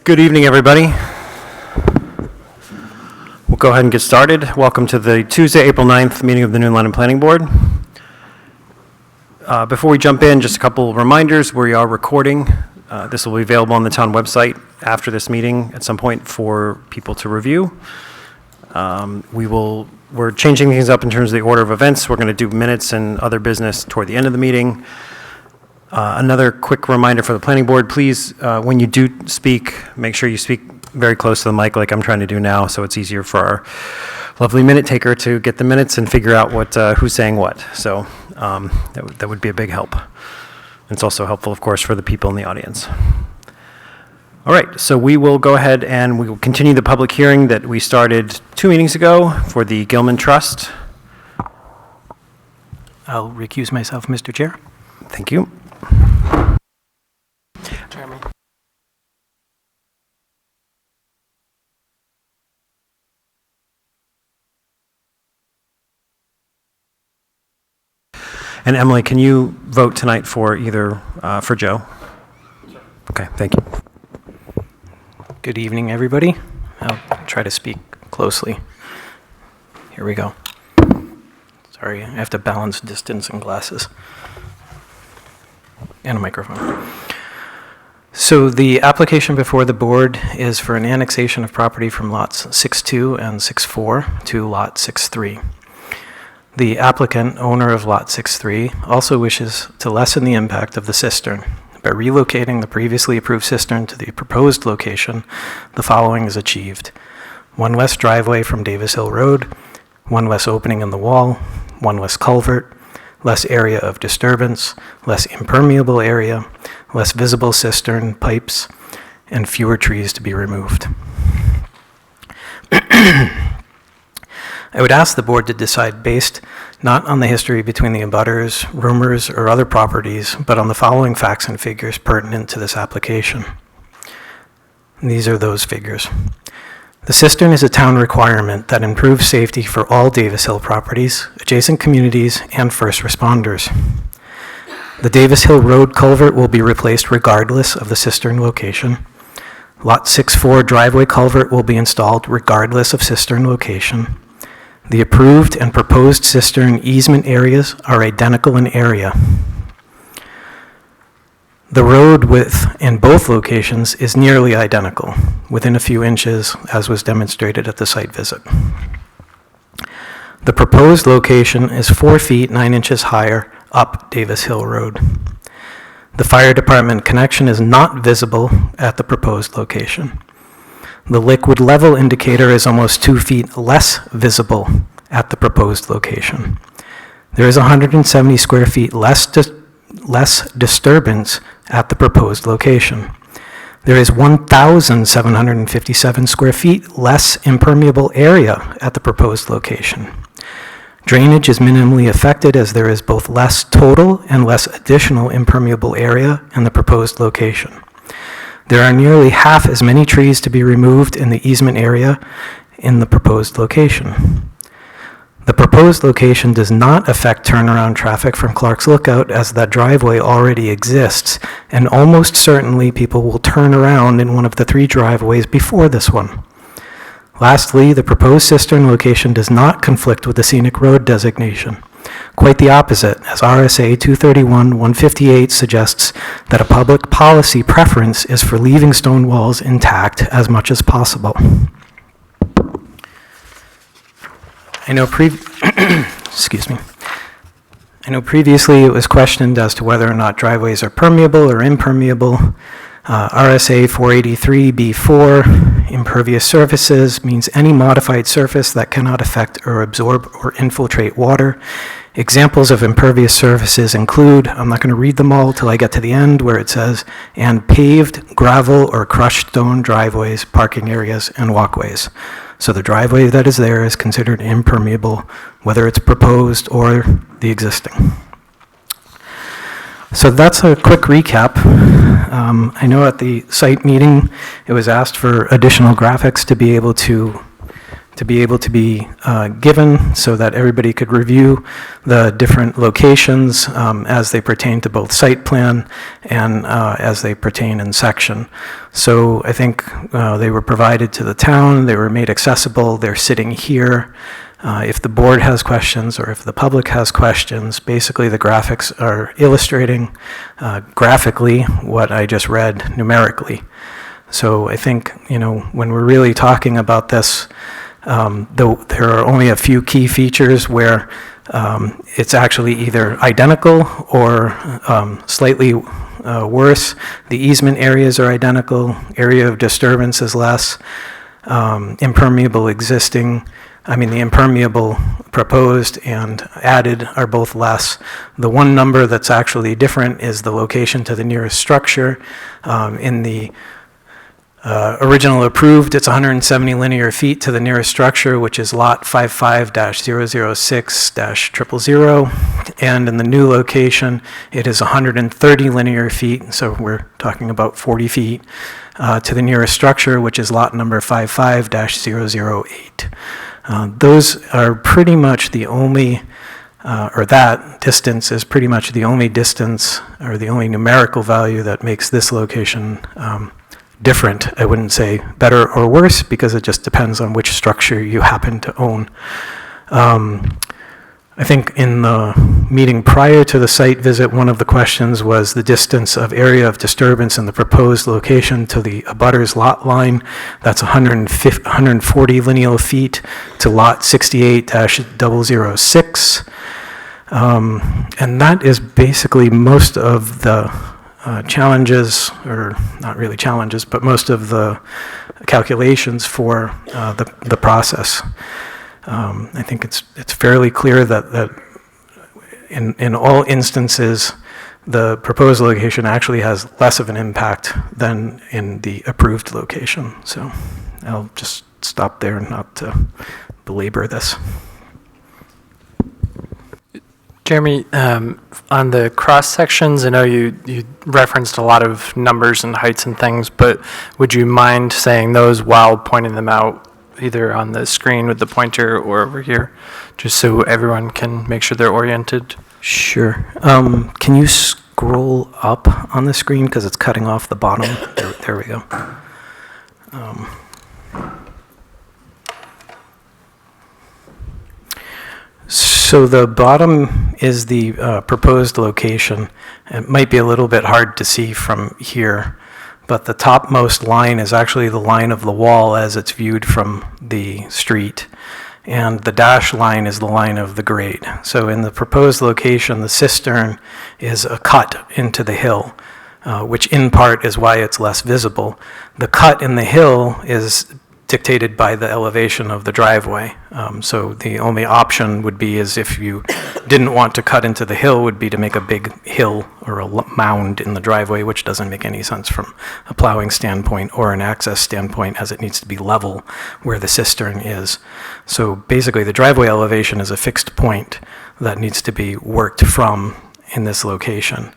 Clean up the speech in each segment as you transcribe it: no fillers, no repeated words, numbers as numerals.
Good evening, everybody. We'll go ahead and get started. Welcome to the Tuesday, April 9th meeting of the New London Planning Board. Before we jump in, just a couple reminders. We are recording. This will be available on the town website after this meeting at some point for people to review. We're changing things up in terms of the order of events. We're going to do minutes and other business toward the end of the meeting. Another quick reminder for the planning board, please, when you do speak, make sure you speak very close to the mic like I'm trying to do now, so it's easier for our lovely minute taker to get the minutes and figure out who's saying what. So that would be a big help. It's also helpful, of course, for the people in the audience. All right, so we will go ahead and we will continue the public hearing that we started 2 meetings ago for the Gilman Trust. I'll recuse myself, Mr. Chair. Thank you. Chairman. And Emily, can you vote tonight for either, for Joe? Sure. Okay, thank you. Good evening, everybody. I'll try to speak closely. Here we go. Sorry, I have to balance distance and glasses. And a microphone. So the application before the board is for an annexation of property from lots 6-2 and 6-4 to lot 6-3. The applicant, owner of lot 6-3, also wishes to lessen the impact of the cistern. By relocating the previously approved cistern to the proposed location, the following is achieved. One less driveway from Davis Hill Road, one less opening in the wall, one less culvert, less area of disturbance, less impermeable area, less visible cistern pipes, and fewer trees to be removed. I would ask the board to decide based not on the history between the abutters, rumors, or other properties, but on the following facts and figures pertinent to this application. And these are those figures. The cistern is a town requirement that improves safety for all Davis Hill properties, adjacent communities, and first responders. The Davis Hill Road culvert will be replaced regardless of the cistern location. Lot 6-4 driveway culvert will be installed regardless of cistern location. The approved and proposed cistern easement areas are identical in area. The road width in both locations is nearly identical, within a few inches, as was demonstrated at the site visit. The proposed location is 4 feet 9 inches higher up Davis Hill Road. The fire department connection is not visible at the proposed location. The liquid level indicator is almost 2 feet less visible at the proposed location. There is 170 square feet less disturbance at the proposed location. There is 1,757 square feet less impermeable area at the proposed location. Drainage is minimally affected as there is both less total and less additional impermeable area in the proposed location. There are nearly half as many trees to be removed in the easement area in the proposed location. The proposed location does not affect turnaround traffic from Clark's Lookout as that driveway already exists, and almost certainly people will turn around in one of the 3 driveways before this one. Lastly, the proposed cistern location does not conflict with the scenic road designation. Quite the opposite, as RSA 231-158 suggests that a public policy preference is for leaving stone walls intact as much as possible. I know previously it was questioned as to whether or not driveways are permeable or impermeable. RSA 483B4, impervious surfaces, means any modified surface that cannot affect or absorb or infiltrate water. Examples of impervious surfaces include, I'm not going to read them all till I get to the end where it says, and paved, gravel, or crushed stone driveways, parking areas, and walkways. So the driveway that is there is considered impermeable, whether it's proposed or the existing. So that's a quick recap. I know at the site meeting, it was asked for additional graphics to be able to to be able to be given so that everybody could review the different locations as they pertain to both site plan and as they pertain in section. So I think they were provided to the town, they were made accessible, they're sitting here. If the board has questions or if the public has questions, basically the graphics are illustrating graphically what I just read numerically. So I think, when we're really talking about this, there are only a few key features where it's actually either identical or slightly worse. The easement areas are identical, area of disturbance is less, the impermeable proposed and added are both less. The one number that's actually different is the location to the nearest structure. In the original approved, it's 170 linear feet to the nearest structure, which is lot 55-006-000, and in the new location, it is 130 linear feet, so we're talking about 40 feet, to the nearest structure, which is lot number 55-008. Those are pretty much the only, or that distance is pretty much the only distance, or the only numerical value that makes this location different. I wouldn't say better or worse, because it just depends on which structure you happen to own. I think in the meeting prior to the site visit, one of the questions was the distance of area of disturbance in the proposed location to the abutters lot line. That's 140 lineal feet to lot 68-006. And that is basically most of the challenges, or not really challenges, but most of the calculations for the process. I think it's fairly clear that in all instances, the proposed location actually has less of an impact than in the approved location. So I'll just stop there and not belabor this. Jeremy, on the cross sections, I know you referenced a lot of numbers and heights and things, but would you mind saying those while pointing them out, either on the screen with the pointer or over here, just so everyone can make sure they're oriented? Sure. Can you scroll up on the screen, because it's cutting off the bottom? There we go. So the bottom is the proposed location. It might be a little bit hard to see from here, but the topmost line is actually the line of the wall as it's viewed from the street, and the dash line is the line of the grade. So in the proposed location, the cistern is a cut into the hill, which in part is why it's less visible. The cut in the hill is dictated by the elevation of the driveway. So the only option would be, is if you didn't want to cut into the hill, would be to make a big hill or a mound in the driveway, which doesn't make any sense from a plowing standpoint or an access standpoint, as it needs to be level where the cistern is. So basically the driveway elevation is a fixed point that needs to be worked from in this location.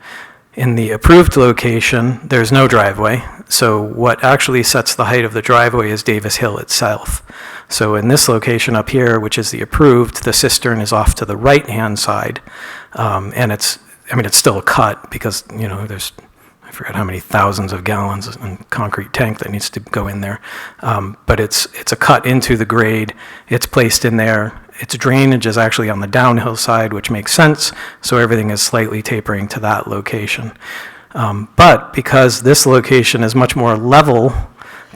In the approved location, there's no driveway, so what actually sets the height of the driveway is Davis Hill itself. So in this location up here, which is the approved, the cistern is off to the right-hand side, and it's still a cut, because, there's, I forgot how many thousands of gallons in concrete tank that needs to go in there, but it's a cut into the grade, it's placed in there. Its drainage is actually on the downhill side, which makes sense, so everything is slightly tapering to that location. But because this location is much more level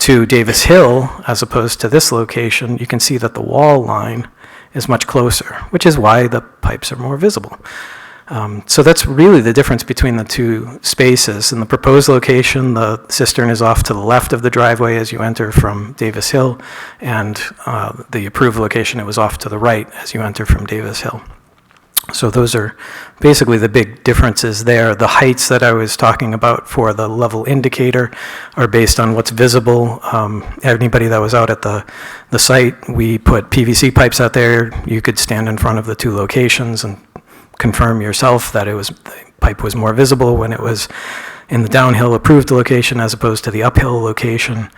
to Davis Hill as opposed to this location, you can see that the wall line is much closer, which is why the pipes are more visible. So that's really the difference between the two spaces. In the proposed location, the cistern is off to the left of the driveway as you enter from Davis Hill, and the approved location, it was off to the right as you enter from Davis Hill. So those are basically the big differences there. The heights that I was talking about for the level indicator are based on what's visible. Anybody that was out at the site, we put PVC pipes out there. You could stand in front of the two locations and confirm yourself that the pipe was more visible when it was in the downhill approved location as opposed to the uphill location.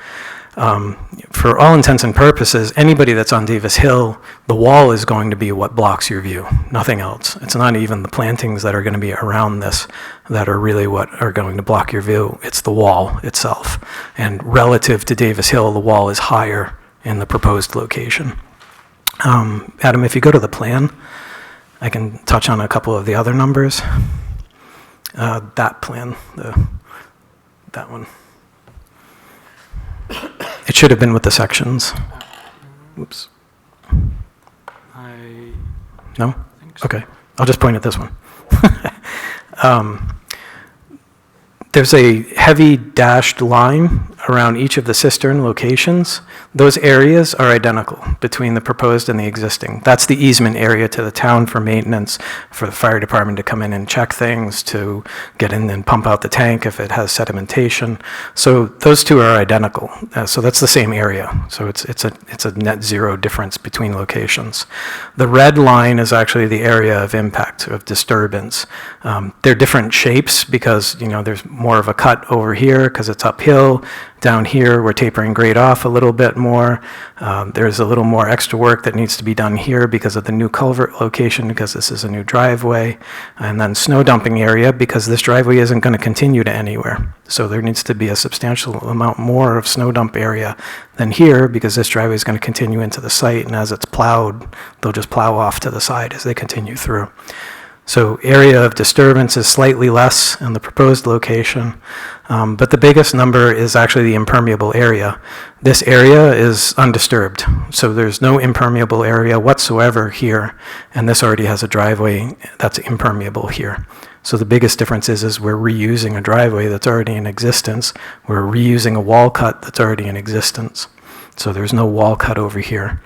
For all intents and purposes, anybody that's on Davis Hill, the wall is going to be what blocks your view, nothing else. It's not even the plantings that are going to be around this that are really what are going to block your view. It's the wall itself. And relative to Davis Hill, the wall is higher in the proposed location. Adam, if you go to the plan, I can touch on a couple of the other numbers. That plan, that one. It should have been with the sections. Oops. No? Okay. I'll just point at this one. There's a heavy dashed line around each of the cistern locations. Those areas are identical between the proposed and the existing. That's the easement area to the town for maintenance, for the fire department to come in and check things, to get in and pump out the tank if it has sedimentation. So those two are identical. So that's the same area. So it's a net zero difference between locations. The red line is actually the area of impact, of disturbance. They're different shapes because, there's more of a cut over here because it's uphill. Down here, we're tapering grade off a little bit more. There's a little more extra work that needs to be done here because of the new culvert location, because this is a new driveway. And then snow dumping area, because this driveway isn't going to continue to anywhere. So there needs to be a substantial amount more of snow dump area than here, because this driveway is going to continue into the site, and as it's plowed, they'll just plow off to the side as they continue through. So area of disturbance is slightly less in the proposed location, but the biggest number is actually the impermeable area. This area is undisturbed, so there's no impermeable area whatsoever here, and this already has a driveway that's impermeable here. So the biggest difference is we're reusing a driveway that's already in existence. We're reusing a wall cut that's already in existence. So there's no wall cut over here.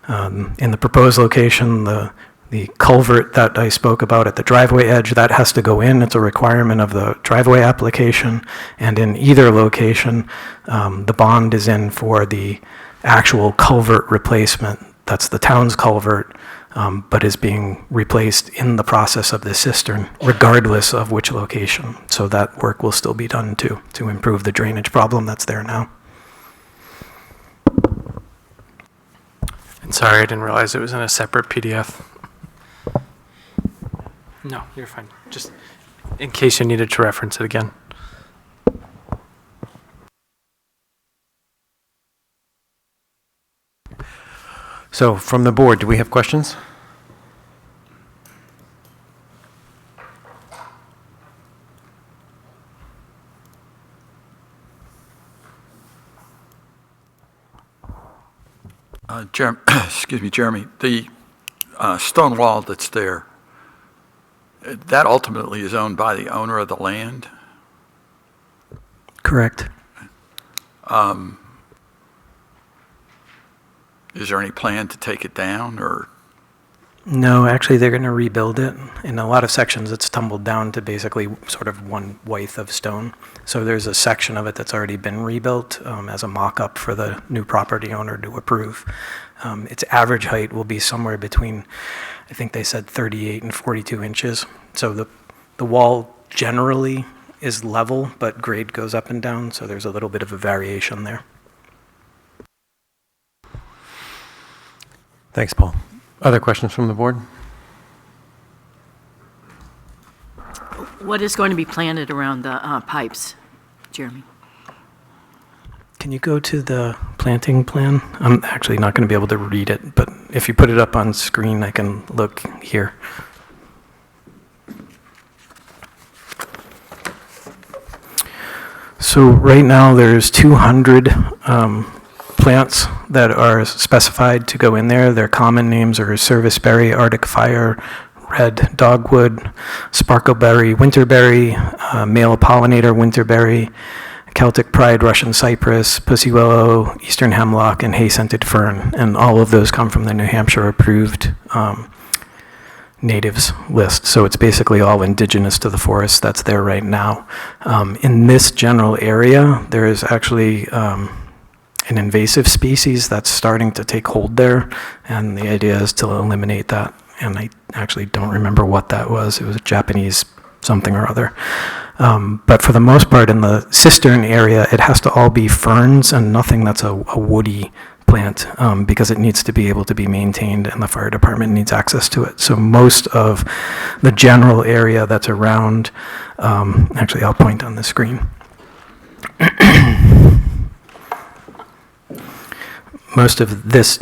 In the proposed location, the culvert that I spoke about at the driveway edge, that has to go in. It's a requirement of the driveway application. And in either location, the bond is in for the actual culvert replacement. That's the town's culvert, but is being replaced in the process of the cistern, regardless of which location. So that work will still be done to improve the drainage problem that's there now. And sorry, I didn't realize it was in a separate PDF. No, you're fine. Just in case you needed to reference it again. So from the board, do we have questions? Excuse me, Jeremy, the stone wall that's there, that ultimately is owned by the owner of the land? Correct. Is there any plan to take it down, or? No, actually, they're going to rebuild it. In a lot of sections, it's tumbled down to basically sort of one width of stone. So there's a section of it that's already been rebuilt as a mock-up for the new property owner to approve. Its average height will be somewhere between, I think they said 38 and 42 inches. So the wall generally is level, but grade goes up and down, so there's a little bit of a variation there. Thanks, Paul. Other questions from the board? What is going to be planted around the pipes, Jeremy? Can you go to the planting plan? I'm actually not going to be able to read it, but if you put it up on screen, I can look here. So right now there's 200 plants that are specified to go in there. Their common names are serviceberry, Arctic fire, red dogwood, sparkleberry, winterberry, male pollinator winterberry, Celtic pride, Russian cypress, pussy willow, eastern hemlock, and hay-scented fern. And all of those come from the New Hampshire approved natives list. So it's basically all indigenous to the forest that's there right now. In this general area, there is actually an invasive species that's starting to take hold there, and the idea is to eliminate that. And I actually don't remember what that was. It was a Japanese something or other. But for the most part, in the cistern area, it has to all be ferns and nothing that's a woody plant, because it needs to be able to be maintained and the fire department needs access to it. So most of the general area that's around, actually I'll point on the screen. Most of this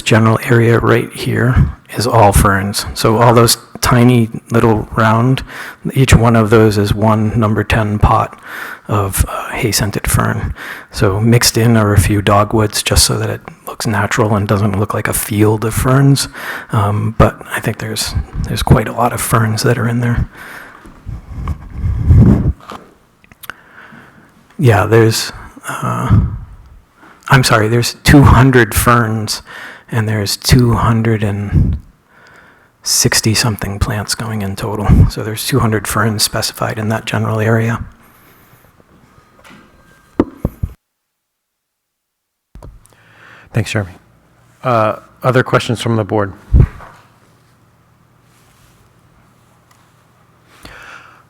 general area right here is all ferns. So all those tiny little round, each one of those is one number 10 pot of hay-scented fern. So mixed in are a few dogwoods just so that it looks natural and doesn't look like a field of ferns. But I think there's quite a lot of ferns that are in there. Yeah, there's 200 ferns, and there's 260 something plants going in total. So there's 200 ferns specified in that general area. Thanks, Jeremy. Other questions from the board?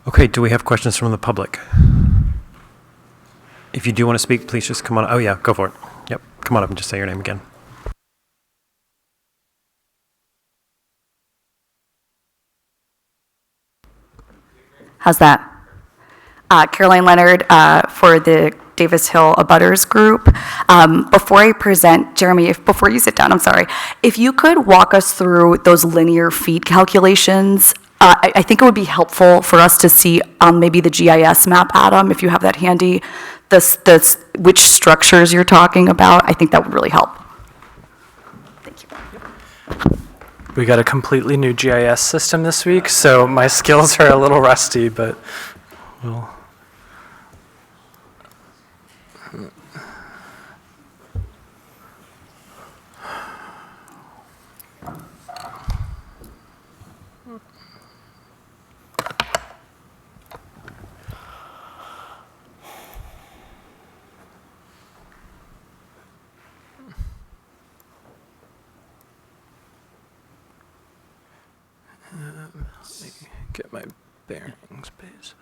Okay, do we have questions from the public? If you do want to speak, please just come on. Oh, yeah, go for it. Yep, come on up and just say your name again. How's that? Caroline Leonard for the Davis Hill Abutters Group. Before I present, Jeremy, before you sit down, I'm sorry, if you could walk us through those linear feet calculations, I think it would be helpful for us to see on maybe the GIS map, Adam, if you have that handy, which structures you're talking about. I think that would really help. Thank you. We got a completely new GIS system this week, so my skills are a little rusty, but we'll... Get my bearings, please.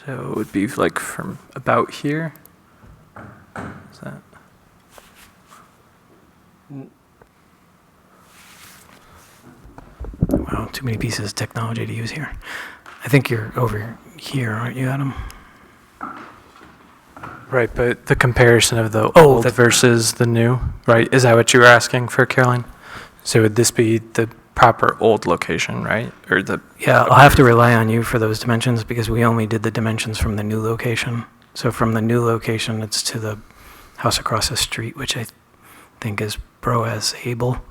So it would be like from about here. Is that? Wow, too many pieces of technology to use here. I think you're over here, aren't you, Adam? Right, but the comparison of the old versus the new, right? Is that what you were asking for, Caroline? So would this be the proper old location, right? Or the... Yeah, I'll have to rely on you for those dimensions because we only did the dimensions from the new location. So from the new location, it's to the house across the street, which I think is Broas Abel.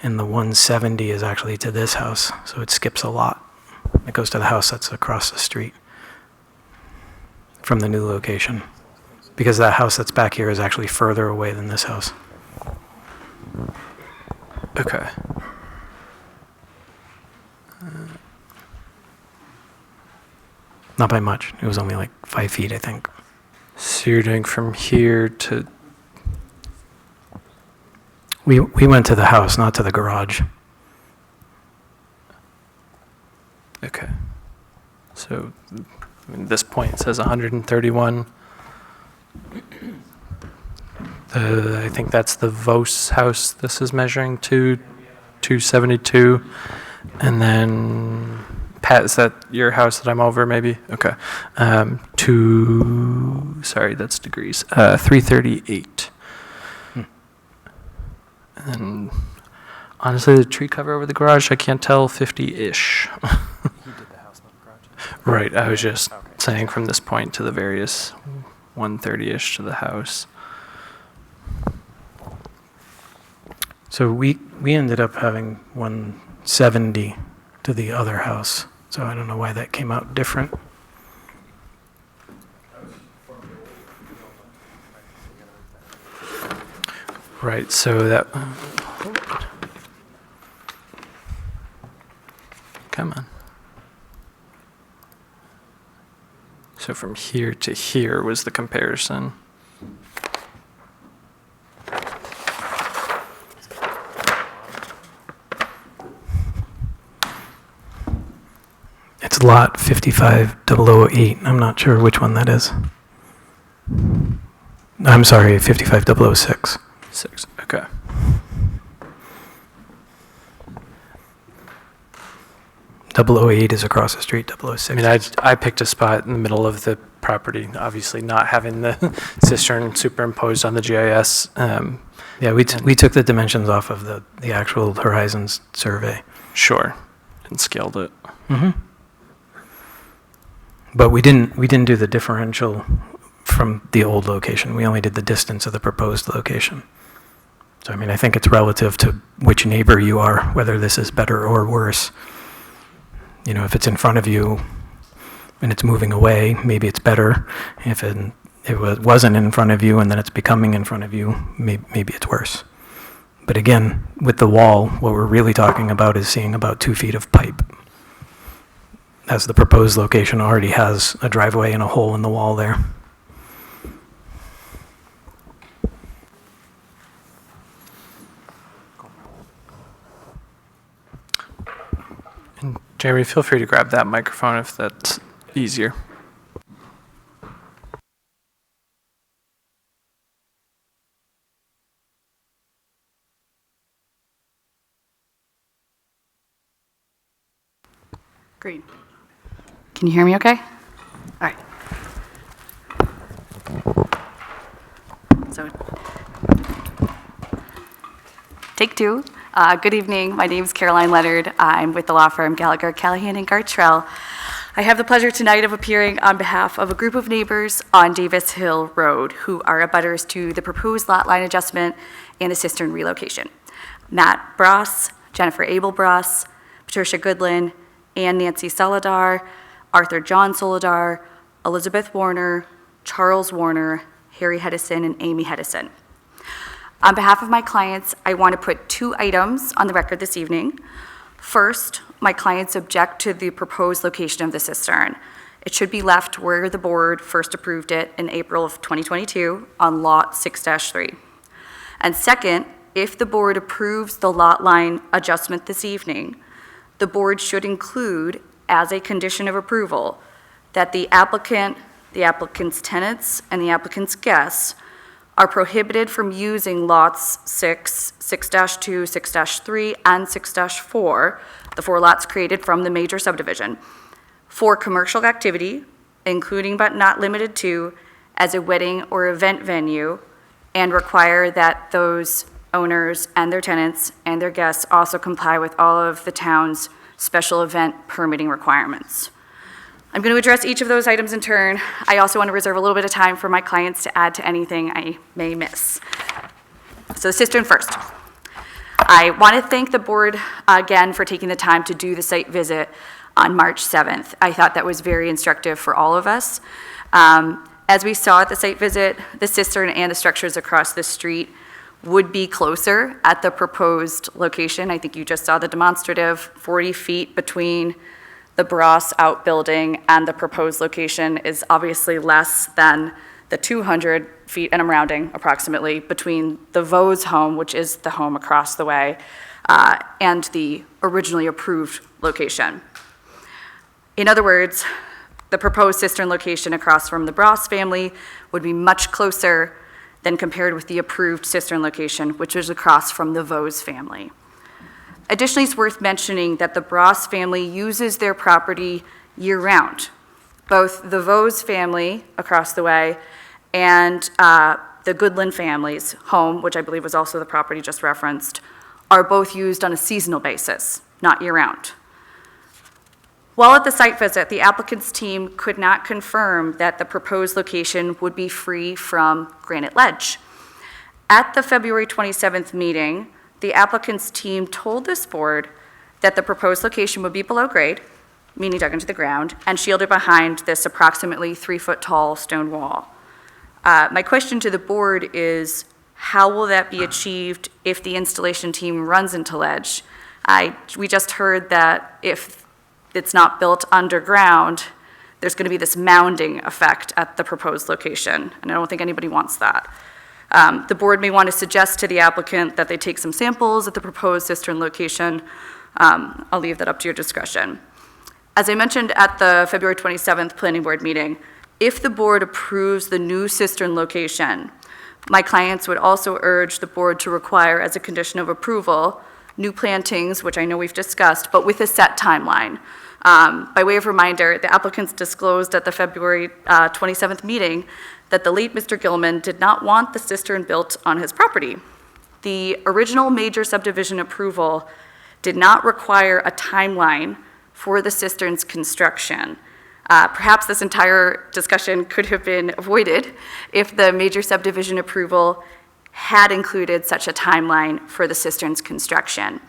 And the 170 is actually to this house, so it skips a lot. It goes to the house that's across the street from the new location. Because that house that's back here is actually further away than this house. Okay. Not by much. It was only like 5 feet, I think. So you're doing from here to... We went to the house, not to the garage. Okay. So I mean, this point says 131. I think that's the Vos house this is measuring to 272. And then, Pat, is that your house that I'm over maybe? Okay. Sorry, that's degrees. 338. And honestly, the tree cover over the garage, I can't tell, 50-ish. He did the house, not the garage. Right, I was just saying from this point to the various 130-ish to the house. So we ended up having 170 to the other house, so I don't know why that came out different. Right, so that, come on. So from here to here was the comparison. It's lot 55008. I'm not sure which one that is. I'm sorry, 55006. 6, okay. Double 08 is across the street, I 006. mean, I picked a spot in the middle of the property, obviously not having the cistern superimposed on the GIS. Yeah, we took the dimensions off of the actual Horizons survey. Sure, and scaled it. But we didn't do the differential from the old location. We only did the distance of the proposed location. So, I mean, I think it's relative to which neighbor you are, whether this is better or worse. You know, if it's in front of you and it's moving away, maybe it's better. If it wasn't in front of you and then it's becoming in front of you, maybe it's worse. But again, with the wall, what we're really talking about is seeing about 2 feet of pipe, as the proposed location already has a driveway and a hole in the wall there. And Jeremy, feel free to grab that microphone if that's easier. Great. Can you hear me okay? All right. So, take 2. Good evening. My name is Caroline Leonard. I'm with the law firm Gallagher, Callahan, and Gartrell. I have the pleasure tonight of appearing on behalf of a group of neighbors on Davis Hill Road who are abutters to the proposed lot line adjustment and the cistern relocation. Matt Bross, Jennifer Abel Bross, Patricia Goodlin, Ann Nancy Solidar, Arthur John Solidar, Elizabeth Warner, Charles Warner, Harry Hedison, and Amy Hedison. On behalf of my clients, I want to put 2 items on the record this evening. First, my clients object to the proposed location of the cistern. It should be left where the board first approved it in April of 2022 on lot 6-3. And second, if the board approves the lot line adjustment this evening, the board should include, as a condition of approval, that the applicant, the applicant's tenants, and the applicant's guests are prohibited from using lots 6, 6-2, 6-3, and 6-4, the 4 lots created from the major subdivision, for commercial activity, including but not limited to, as a wedding or event venue, and require that those owners and their tenants and their guests also comply with all of the town's special event permitting requirements. I'm going to address each of those items in turn. I also want to reserve a little bit of time for my clients to add to anything I may miss. So the cistern first. I want to thank the board again for taking the time to do the site visit on March 7th. I thought that was very instructive for all of us. As we saw at the site visit, the cistern and the structures across the street would be closer at the proposed location. I think you just saw the demonstrative, 40 feet between the Bross outbuilding and the proposed location is obviously less than the 200 feet, and I'm rounding approximately, between the Vose home, which is the home across the way, and the originally approved location. In other words, the proposed cistern location across from the Bross family would be much closer than compared with the approved cistern location, which is across from the Vose family. Additionally, it's worth mentioning that the Bross family uses their property year-round. Both the Vose family across the way and the Goodland family's home, which I believe was also the property just referenced, are both used on a seasonal basis, not year-round. While at the site visit, the applicant's team could not confirm that the proposed location would be free from granite ledge. At the February 27th meeting, the applicant's team told this board that the proposed location would be below grade, meaning dug into the ground, and shielded behind this approximately 3-foot-tall stone wall. My question to the board is, how will that be achieved if the installation team runs into ledge? We just heard that if it's not built underground, there's going to be this mounding effect at the proposed location, and I don't think anybody wants that. The board may want to suggest to the applicant that they take some samples at the proposed cistern location. I'll leave that up to your discretion. As I mentioned at the February 27th Planning Board meeting, if the board approves the new cistern location, my clients would also urge the board to require, as a condition of approval, new plantings, which I know we've discussed, but with a set timeline. By way of reminder, the applicants disclosed at the February 27th meeting that the late Mr. Gilman did not want the cistern built on his property. The original major subdivision approval did not require a timeline for the cistern's construction. Perhaps this entire discussion could have been avoided if the major subdivision approval had included such a timeline for the cistern's construction.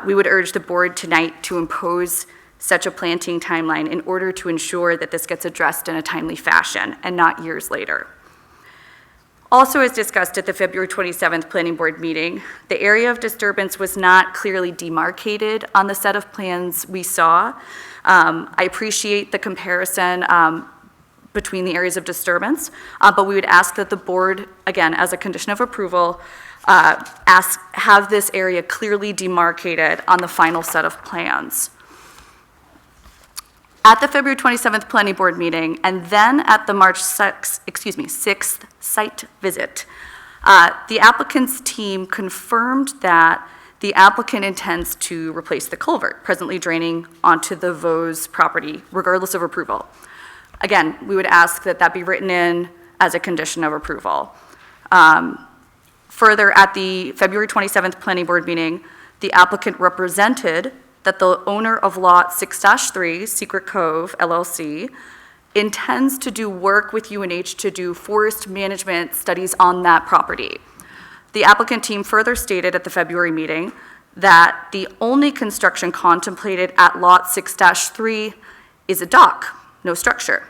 We would urge the board tonight to impose such a planting timeline in order to ensure that this gets addressed in a timely fashion and not years later. Also, as discussed at the February 27th Planning Board meeting, the area of disturbance was not clearly demarcated on the set of plans we saw. I appreciate the comparison between the areas of disturbance, but we would ask that the board, again, as a condition of approval, have this area clearly demarcated on the final set of plans. At the February 27th Planning Board meeting, and then at the March 6th site visit, the applicant's team confirmed that the applicant intends to replace the culvert presently draining onto the Vos property, regardless of approval. Again, we would ask that that be written in as a condition of approval. Further, at the February 27th Planning Board meeting, the applicant represented that the owner of Lot 6-3, Secret Cove LLC, intends to do work with UNH to do forest management studies on that property. The applicant team further stated at the February meeting that the only construction contemplated at Lot 6-3 is a dock, no structure.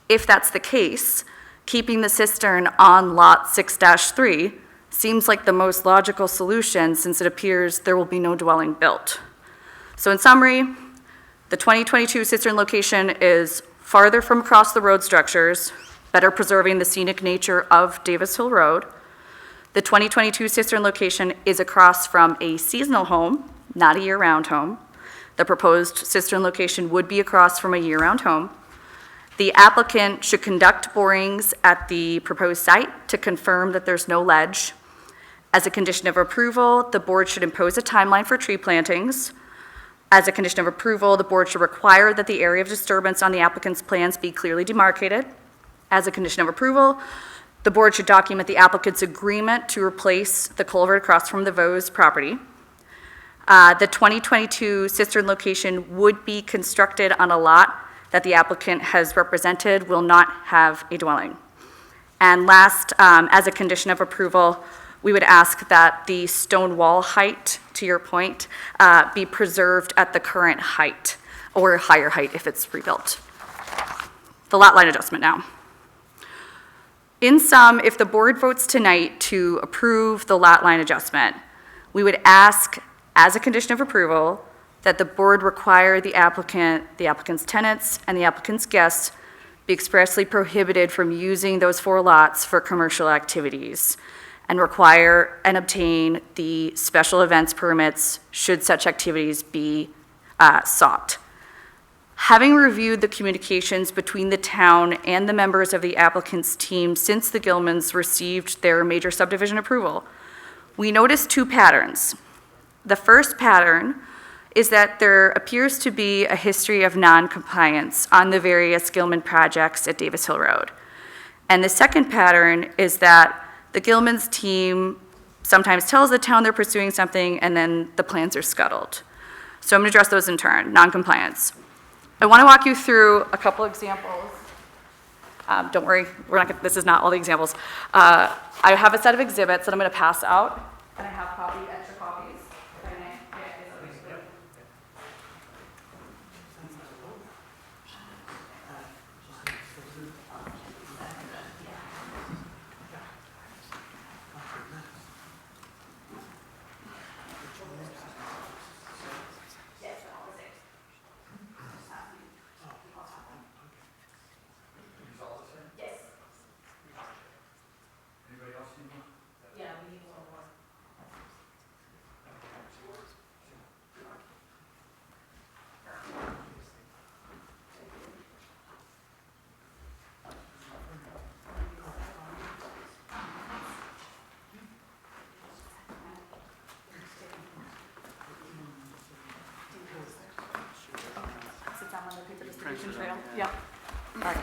If that's the case, keeping the cistern on Lot 6-3 seems like the most logical solution, since it appears there will be no dwelling built. So in summary, the 2022 cistern location is farther from across the road structures, better preserving the scenic nature of Davis Hill Road. The 2022 cistern location is across from a seasonal home, not a year-round home. The proposed cistern location would be across from a year-round home. The applicant should conduct borings at the proposed site to confirm that there's no ledge. As a condition of approval, the board should impose a timeline for tree plantings. As a condition of approval, the board should require that the area of disturbance on the applicant's plans be clearly demarcated. As a condition of approval, the board should document the applicant's agreement to replace the culvert across from the Vos property. The 2022 cistern location would be constructed on a lot that the applicant has represented will not have a dwelling. And last, as a condition of approval, we would ask that the stone wall height, to your point, be preserved at the current height, or higher height if it's rebuilt. The lot line adjustment now. In sum, if the board votes tonight to approve the lot line adjustment, we would ask, as a condition of approval, that the board require the applicant, the applicant's tenants, and the applicant's guests be expressly prohibited from using those 4 lots for commercial activities, and require and obtain the special events permits should such activities be sought. Having reviewed the communications between the town and the members of the applicant's team since the Gilmans received their major subdivision approval, we noticed 2 patterns. The first pattern is that there appears to be a history of non-compliance on the various Gilman projects at Davis Hill Road. And the second pattern is that the Gilman's team sometimes tells the town they're pursuing something and then the plans are scuttled. So I'm going to address those in turn, non-compliance. I want to walk you through a couple examples. Don't worry, this is not all the examples. I have a set of exhibits that I'm going to pass out, and I have copies distribution trail? Yep. All right.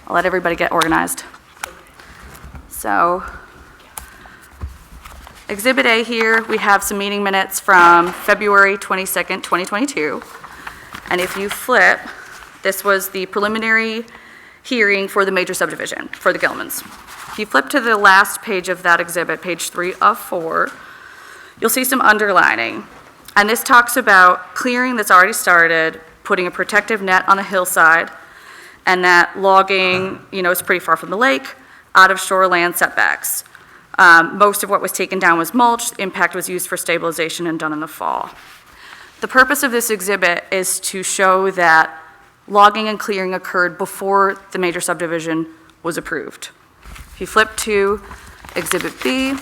I'll let everybody get organized. So, Exhibit A here, we have some meeting minutes from February 22nd, 2022. And if you flip, this was the preliminary hearing for the major subdivision for the Gilmans. If you flip to the last page of that exhibit, page 3 of 4, you'll see some underlining. And this talks about clearing that's already started, putting a protective net on the hillside, and that logging, is pretty far from the lake, out of shoreland setbacks. Most of what was taken down was mulch. Impact was used for stabilization and done in the fall. The purpose of this exhibit is to show that logging and clearing occurred before the major subdivision was approved. If you flip to Exhibit B,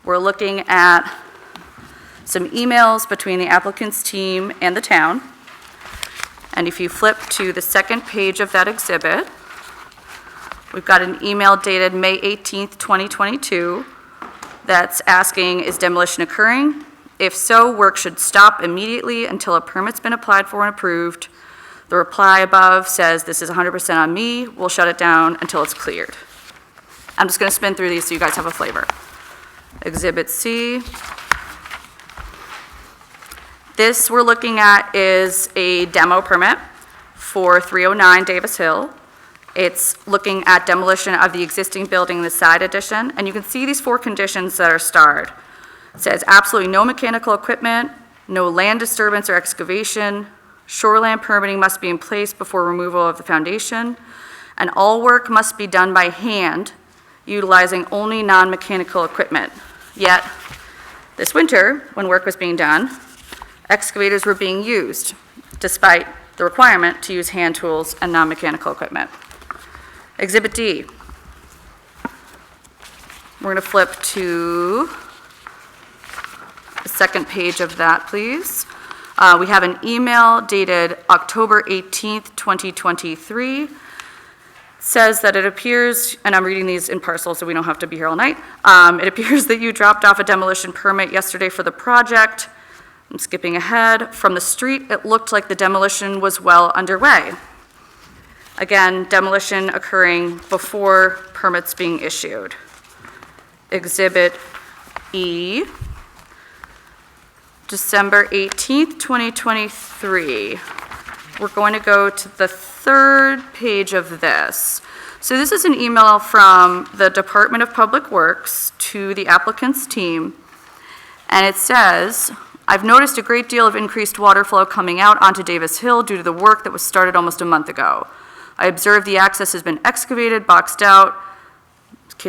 we're looking at some emails between the applicant's team and the town. And if you flip to the second page of that exhibit, we've got an email dated May 18th, 2022, that's asking, is demolition occurring? If so, work should stop immediately until a permit's been applied for and approved. The reply above says, this is 100% on me. We'll shut it down until it's cleared. I'm just going to spin through these so you guys have a flavor. Exhibit C. This we're looking at is a demo permit for 309 Davis Hill. It's looking at demolition of the existing building in the side addition, and you can see these 4 conditions that are starred. It says absolutely no mechanical equipment, no land disturbance or excavation, shoreland permitting must be in place before removal of the foundation, and all work must be done by hand, utilizing only non-mechanical equipment. Yet, this winter, when work was being done, excavators were being used, despite the requirement to use hand tools and non-mechanical equipment. Exhibit D. We're going to flip to the second page of that, please. We have an email dated October 18th, 2023. It says that it appears, and I'm reading these in parcels so we don't have to be here all night. It appears that you dropped off a demolition permit yesterday for the project. I'm skipping ahead. From the street, it looked like the demolition was well underway. Again, demolition occurring before permits being issued. Exhibit E, December 18th, 2023. We're going to go to the third page of this. So this is an email from the Department of Public Works to the applicant's team, and it says, I've noticed a great deal of increased water flow coming out onto Davis Hill due to the work that was started almost a month ago. I observed the access has been excavated, boxed out,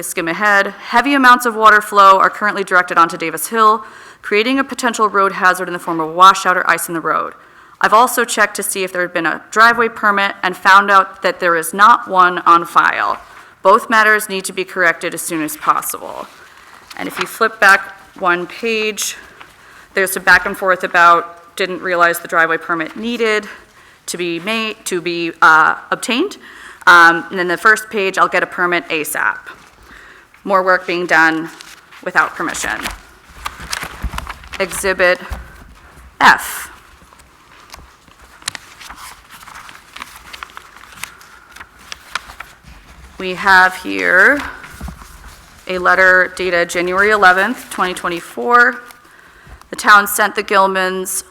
skim ahead. Heavy amounts of water flow are currently directed onto Davis Hill, creating a potential road hazard in the form of washout or ice in the road. I've also checked to see if there had been a driveway permit and found out that there is not one on file. Both matters need to be corrected as soon as possible. And if you flip back one page, there's a back and forth about didn't realize the driveway permit needed to be obtained. And then the first page, I'll get a permit ASAP. More work being done without permission. Exhibit F. We have here a letter dated January 11th, 2024. The town sent the Gilmans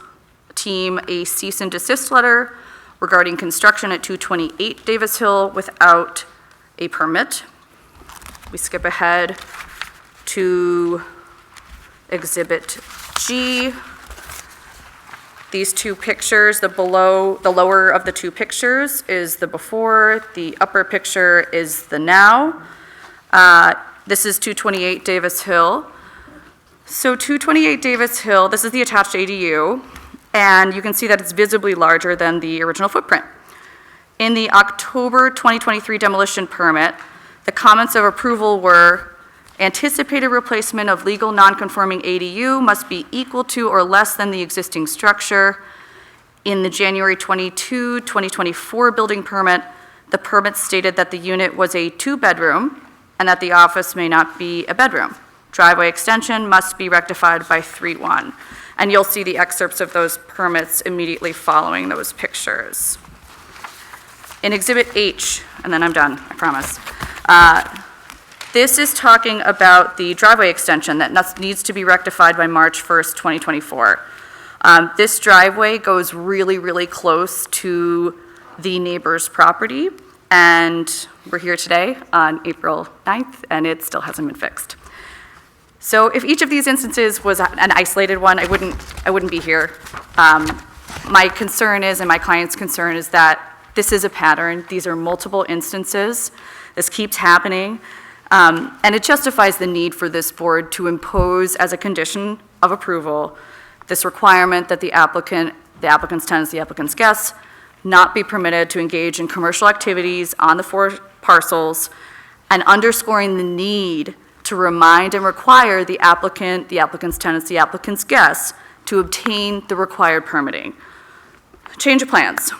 team a cease and desist letter regarding construction at 228 Davis Hill without a permit. We skip ahead to Exhibit G. These 2 pictures, the lower of the 2 pictures is the before, the upper picture is the now. This is 228 Davis Hill. So 228 Davis Hill, this is the attached ADU, and you can see that it's visibly larger than the original footprint. In the October 2023 demolition permit, the comments of approval were, anticipated replacement of legal non-conforming ADU must be equal to or less than the existing structure. In the January 22, 2024 building permit, the permit stated that the unit was a 2-bedroom and that the office may not be a bedroom. Driveway extension must be rectified by 3/1. And you'll see the excerpts of those permits immediately following those pictures. In Exhibit H, and then I'm done, I promise. This is talking about the driveway extension that needs to be rectified by March 1st, 2024. This driveway goes really, really close to the neighbor's property, and we're here today on April 9th, and it still hasn't been fixed. So if each of these instances was an isolated one, I wouldn't be here. My concern is, and my client's concern is that this is a pattern. These are multiple instances. This keeps happening. And it justifies the need for this board to impose as a condition of approval this requirement that the applicant's tenants, the applicant's guests, not be permitted to engage in commercial activities on the 4 parcels, and underscoring the need to remind and require the applicant, the applicant's tenants, the applicant's guests to obtain the required permitting. Change of plans.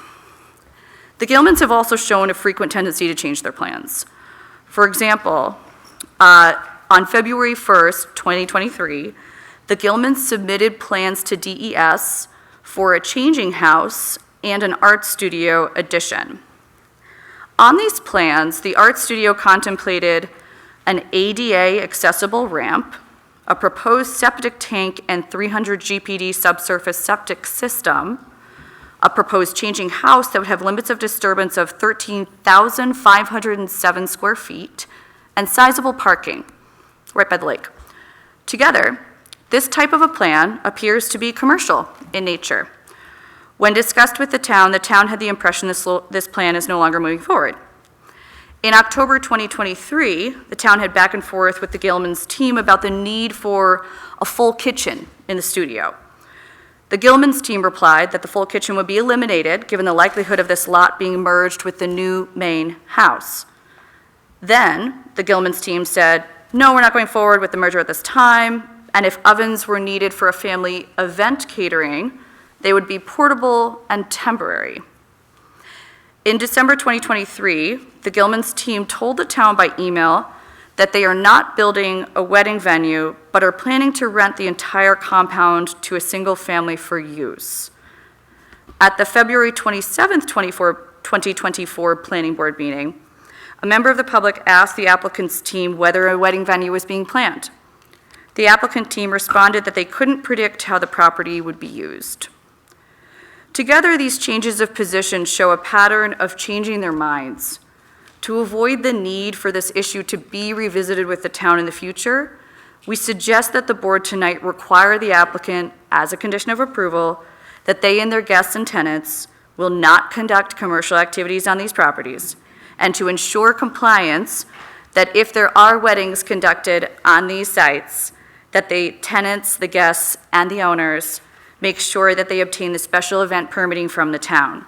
The Gilmans have also shown a frequent tendency to change their plans. For example, on February 1st, 2023, the Gilmans submitted plans to DES for a changing house and an art studio addition. On these plans, the art studio contemplated an ADA accessible ramp, a proposed septic tank and 300 GPD subsurface septic system, a proposed changing house that would have limits of disturbance of 13,507 square feet, and sizable parking right by the lake. Together, this type of a plan appears to be commercial in nature. When discussed with the town had the impression this plan is no longer moving forward. In October 2023, the town had back and forth with the Gilmans team about the need for a full kitchen in the studio. The Gilmans team replied that the full kitchen would be eliminated given the likelihood of this lot being merged with the new main house. Then, the Gilmans team said, no, we're not going forward with the merger at this time, and if ovens were needed for a family event catering, they would be portable and temporary. In December 2023, the Gilmans team told the town by email that they are not building a wedding venue, but are planning to rent the entire compound to a single family for use. At the February 27th, 2024 Planning Board meeting, a member of the public asked the applicant's team whether a wedding venue was being planned. The applicant team responded that they couldn't predict how the property would be used. Together, these changes of position show a pattern of changing their minds. To avoid the need for this issue to be revisited with the town in the future, we suggest that the board tonight require the applicant, as a condition of approval, that they and their guests and tenants will not conduct commercial activities on these properties, and to ensure compliance that if there are weddings conducted on these sites, that the tenants, the guests, and the owners make sure that they obtain the special event permitting from the town.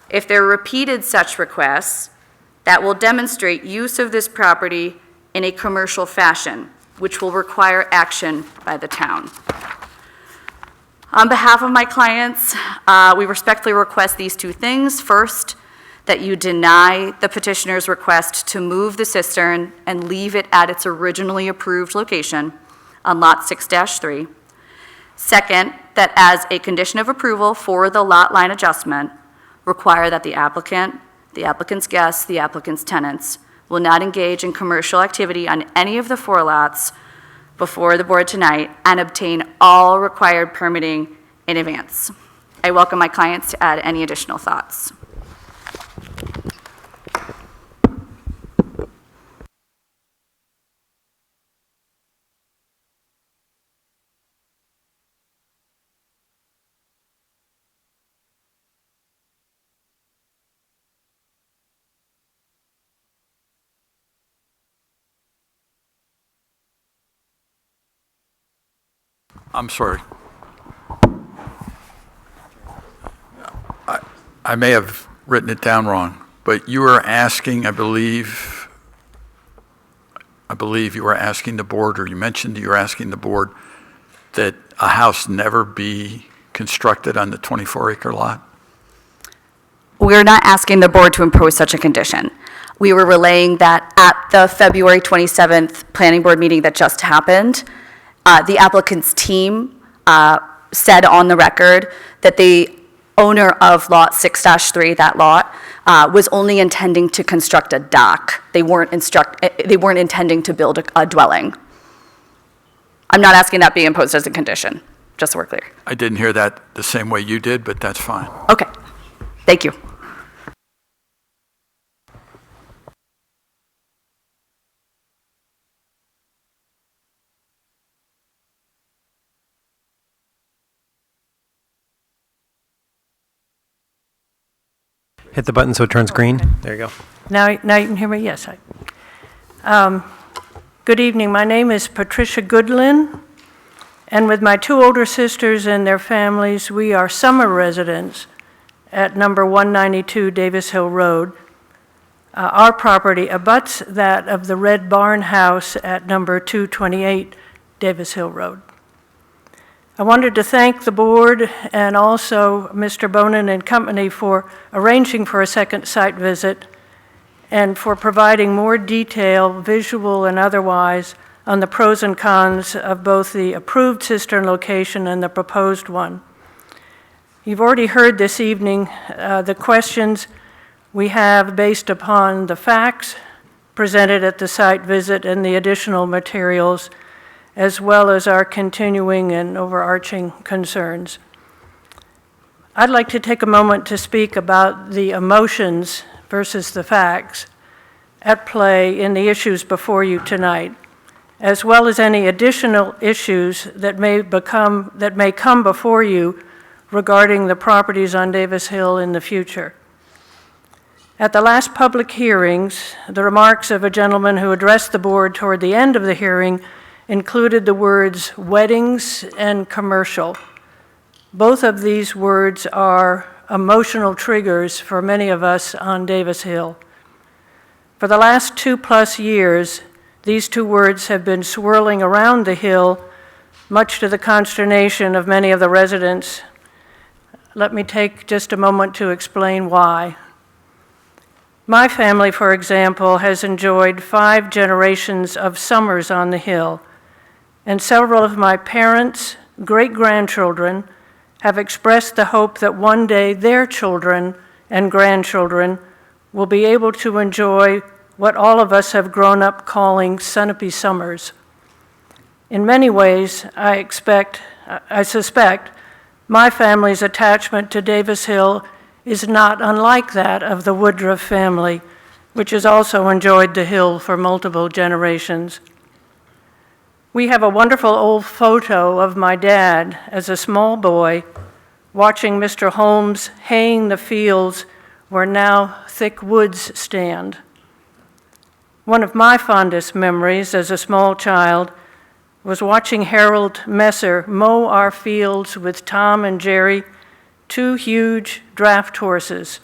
If there are repeated such requests, that will demonstrate use of this property in a commercial fashion, which will require action by the town. On behalf of my clients, we respectfully request these 2 things. First, that you deny the petitioner's request to move the cistern and leave it at its originally approved location on Lot 6-3. Second, that as a condition of approval for the lot line adjustment, require that the applicant, the applicant's guests, the applicant's tenants will not engage in commercial activity on any of the 4 lots before the board tonight and obtain all required permitting in advance. I welcome my clients to add any additional thoughts. I'm sorry. I may have written it down wrong, but you were asking, I believe you were asking the board, or you mentioned you were asking the board that a house never be constructed on the 24-acre lot? We're not asking the board to impose such a condition. We were relaying that at the February 27th planning board meeting that just happened, the applicant's team said on the record that the owner of lot 6-3, that lot, was only intending to construct a dock. They weren't intending to build a dwelling. I'm not asking that be imposed as a condition, just so we're clear. I didn't hear that the same way you did, but that's fine. Okay, thank you. Hit the button so it turns green. There you go. Now you can hear me? Yes. Good evening. My name is Patricia Goodlin, and with my two older sisters and their families, we are summer residents at number 192 Davis Hill Road. Our property abuts that of the Red Barn House at number 228 Davis Hill Road. I wanted to thank the board and also Mr. Bonin and company for arranging for a second site visit and for providing more detail, visual and otherwise, on the pros and cons of both the approved cistern location and the proposed one. You've already heard this evening the questions we have based upon the facts presented at the site visit and the additional materials, as well as our continuing and overarching concerns. I'd like to take a moment to speak about the emotions versus the facts at play in the issues before you tonight, as well as any additional issues that may come before you regarding the properties on Davis Hill in the future. At the last public hearings, the remarks of a gentleman who addressed the board toward the end of the hearing included the words weddings and commercial. Both of these words are emotional triggers for many of us on Davis Hill. For the last 2+ years, these two words have been swirling around the hill, much to the consternation of many of the residents. Let me take just a moment to explain why. My family, for example, has enjoyed 5 generations of summers on the hill, and several of my parents' great-grandchildren have expressed the hope that one day their children and grandchildren will be able to enjoy what all of us have grown up calling sunapee summers. In many ways, I suspect my family's attachment to Davis Hill is not unlike that of the Woodruff family, which has also enjoyed the hill for multiple generations. We have a wonderful old photo of my dad as a small boy watching Mr. Holmes haying the fields where now thick woods stand. One of my fondest memories as a small child was watching Harold Messer mow our fields with Tom and Jerry, 2 huge draft horses,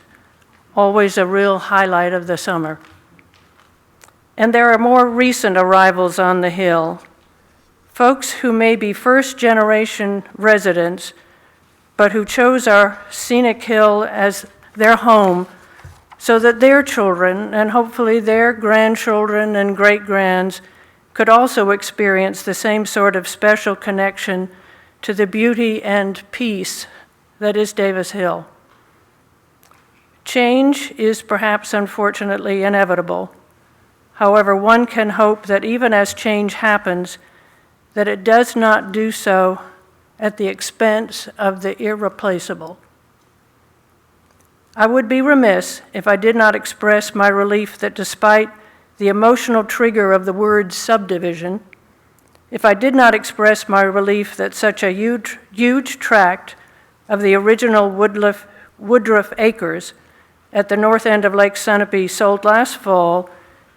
always a real highlight of the summer. And there are more recent arrivals on the hill. Folks who may be first-generation residents, but who chose our scenic hill as their home so that their children, and hopefully their grandchildren and great-grands, could also experience the same sort of special connection to the beauty and peace that is Davis Hill. Change is perhaps unfortunately inevitable. However, one can hope that even as change happens, that it does not do so at the expense of the irreplaceable. I would be remiss if I did not express my relief that despite the emotional trigger of the word subdivision, if I did not express my relief that such a huge tract of the original Woodruff acres at the north end of Lake Sunapee sold last fall,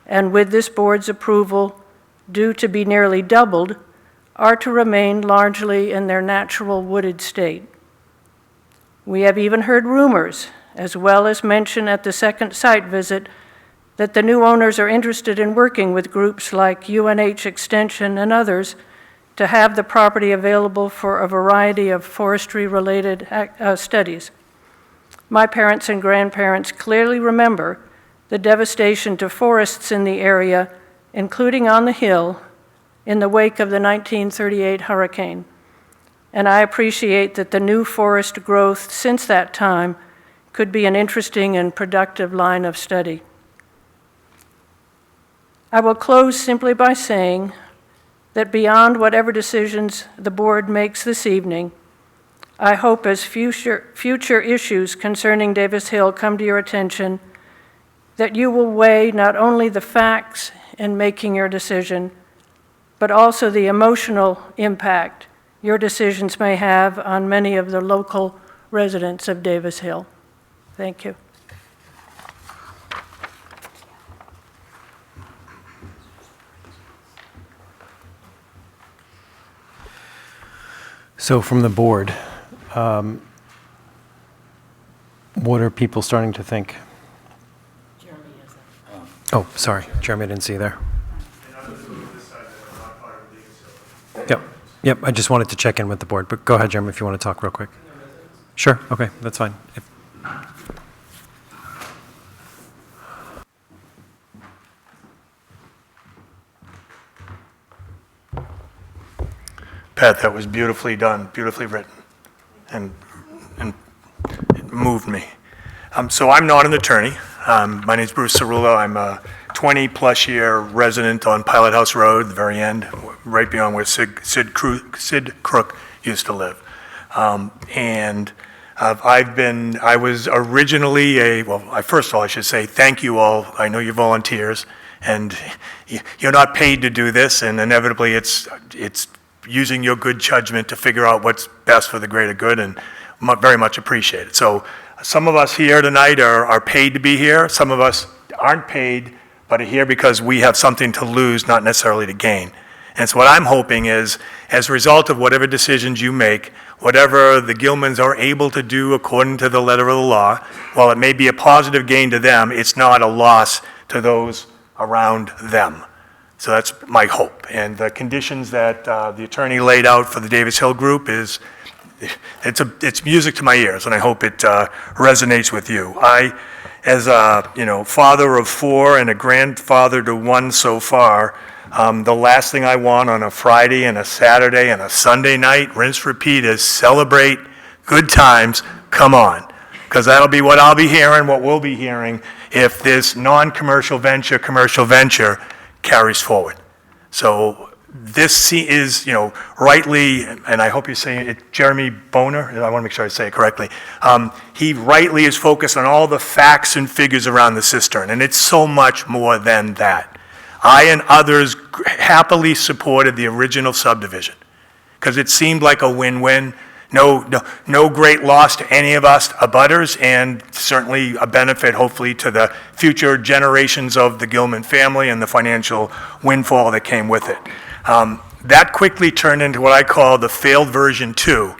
and with this board's approval due to be nearly doubled, are to remain largely in their natural wooded state. We have even heard rumors, as well as mention at the second site visit, that the new owners are interested in working with groups like UNH Extension and others to have the property available for a variety of forestry-related studies. My parents and grandparents clearly remember the devastation to forests in the area, including on the hill, in the wake of the 1938 hurricane. And I appreciate that the new forest growth since that time could be an interesting and productive line of study. I will close simply by saying that beyond whatever decisions the board makes this evening, I hope as future issues concerning Davis Hill come to your attention, that you will weigh not only the facts in making your decision, but also the emotional impact your decisions may have on many of the local residents of Davis Hill. Thank you. So from the board, what are people starting to think? Oh, sorry, Jeremy, I didn't see you there. Yep, I just wanted to check in with the board, but go ahead, Jeremy, if you want to talk real quick. Sure, okay, that's fine. Pat, that was beautifully done, beautifully written, and it moved me. So I'm not an attorney. My name's Bruce Cerullo. I'm a 20-plus year resident on Pilot House Road, the very end, right beyond where Sid Crook used to live. I was originally first of all, I should say thank you all. I know you're volunteers, and you're not paid to do this, and inevitably it's using your good judgment to figure out what's best for the greater good, and very much appreciate it. So some of us here tonight are paid to be here. Some of us aren't paid, but are here because we have something to lose, not necessarily to gain. And so what I'm hoping is, as a result of whatever decisions you make, whatever the Gilmans are able to do according to the letter of the law, while it may be a positive gain to them, it's not a loss to those around them. So that's my hope. And the conditions that the attorney laid out for the Davis Hill Group it's music to my ears, and I hope it resonates with you. I, as a father of 4 and a grandfather to 1 so far, the last thing I want on a Friday and a Saturday and a Sunday night, rinse repeat, is celebrate good times. Come on, because that'll be what I'll be hearing, what we'll be hearing if this non-commercial venture, commercial venture carries forward. So this is, rightly, and I hope you're saying it, Jeremy Boner, I want to make sure I say it correctly, he rightly is focused on all the facts and figures around the cistern, and it's so much more than that. I and others happily supported the original subdivision because it seemed like a win-win. No great loss to any of us abutters, and certainly a benefit, hopefully, to the future generations of the Gilman family and the financial windfall that came with it. That quickly turned into what I call the failed version 2,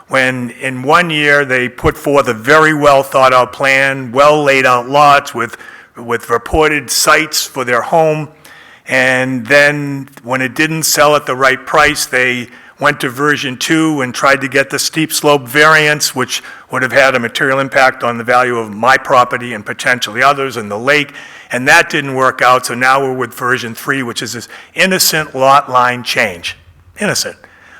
when in 1 year they put forth a very well thought out plan, well laid out lots with reported sites for their home, and then when it didn't sell at the right price, they went to version 2 and tried to get the steep slope variance, which would have had a material impact on the value of my property and potentially others and the lake, and that didn't work out, so now we're with version 3, which is this innocent lot line change. Innocent.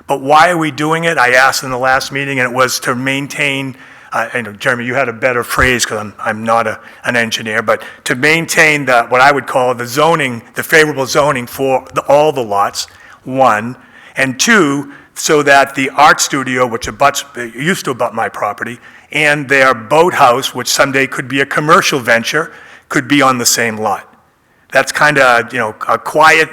But why are we doing it? I asked in the last meeting, and it was to maintain, Jeremy, you had a better phrase because I'm not an engineer, but to maintain what I would call the zoning, the favorable zoning for all the lots, 1, and 2, so that the art studio, which used to abut my property, and their boathouse, which someday could be a commercial venture, could be on the same lot. That's kind of, a quiet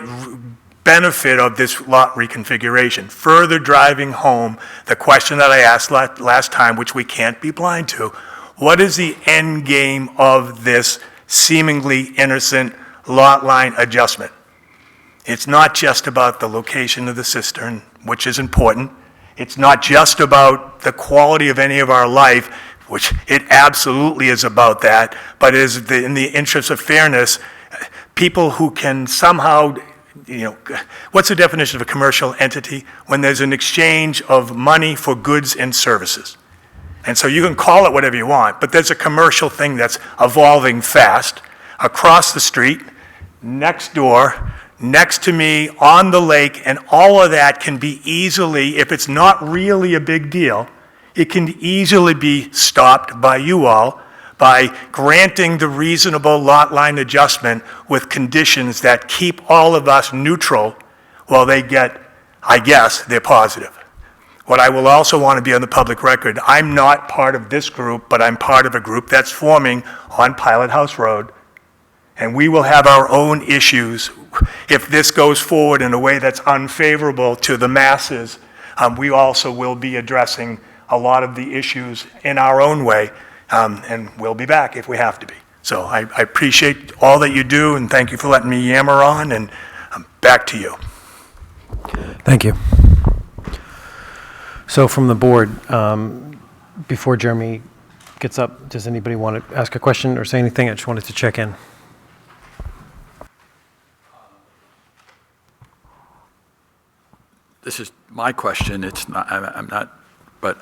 benefit of this lot reconfiguration. Further driving home the question that I asked last time, which we can't be blind to: what is the end game of this seemingly innocent lot line adjustment? It's not just about the location of the cistern, which is important. It's not just about the quality of any of our life, which it absolutely is about that, but in the interest of fairness, people who can somehow what's the definition of a commercial entity? When there's an exchange of money for goods and services. And so you can call it whatever you want, but there's a commercial thing that's evolving fast across the street, next door, next to me, on the lake, and all of that can be easily, if it's not really a big deal, it can easily be stopped by you all by granting the reasonable lot line adjustment with conditions that keep all of us neutral while they get, I guess, they're positive. What I will also want to be on the public record, I'm not part of this group, but I'm part of a group that's forming on Pilot House Road. And we will have our own issues if this goes forward in a way that's unfavorable to the masses. We also will be addressing a lot of the issues in our own way, and we'll be back if we have to be. So I appreciate all that you do, and thank you for letting me yammer on, and back to you. Thank you. So from the board, before Jeremy gets up, does anybody want to ask a question or say anything? I just wanted to check in. This is my question. It's not, I'm not, but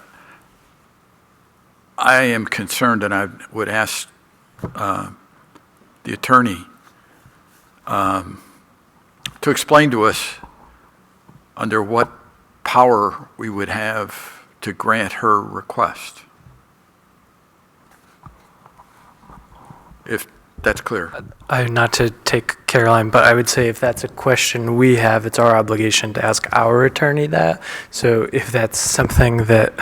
I am concerned, and I would ask the attorney to explain to us under what power we would have to grant her request, if that's clear. Not to take Caroline, but I would say if that's a question we have, it's our obligation to ask our attorney that. So if that's something that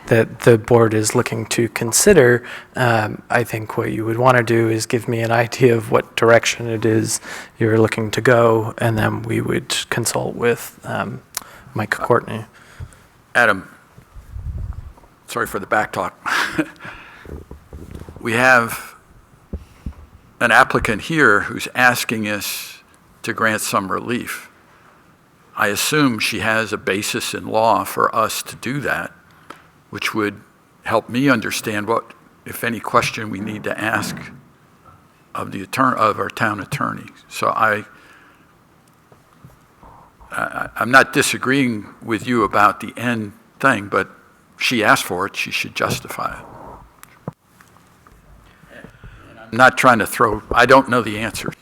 that the board is looking to consider, I think what you would want to do is give me an idea of what direction it is you're looking to go, and then we would consult with Mike Courtney. Adam, sorry for the back talk. We have an applicant here who's asking us to grant some relief. I assume she has a basis in law for us to do that, which would help me understand what, if any, question we need to ask of the of our town attorney. So I'm not disagreeing with you about the end thing, but she asked for it, she should justify it. I'm not trying to I don't know the answer.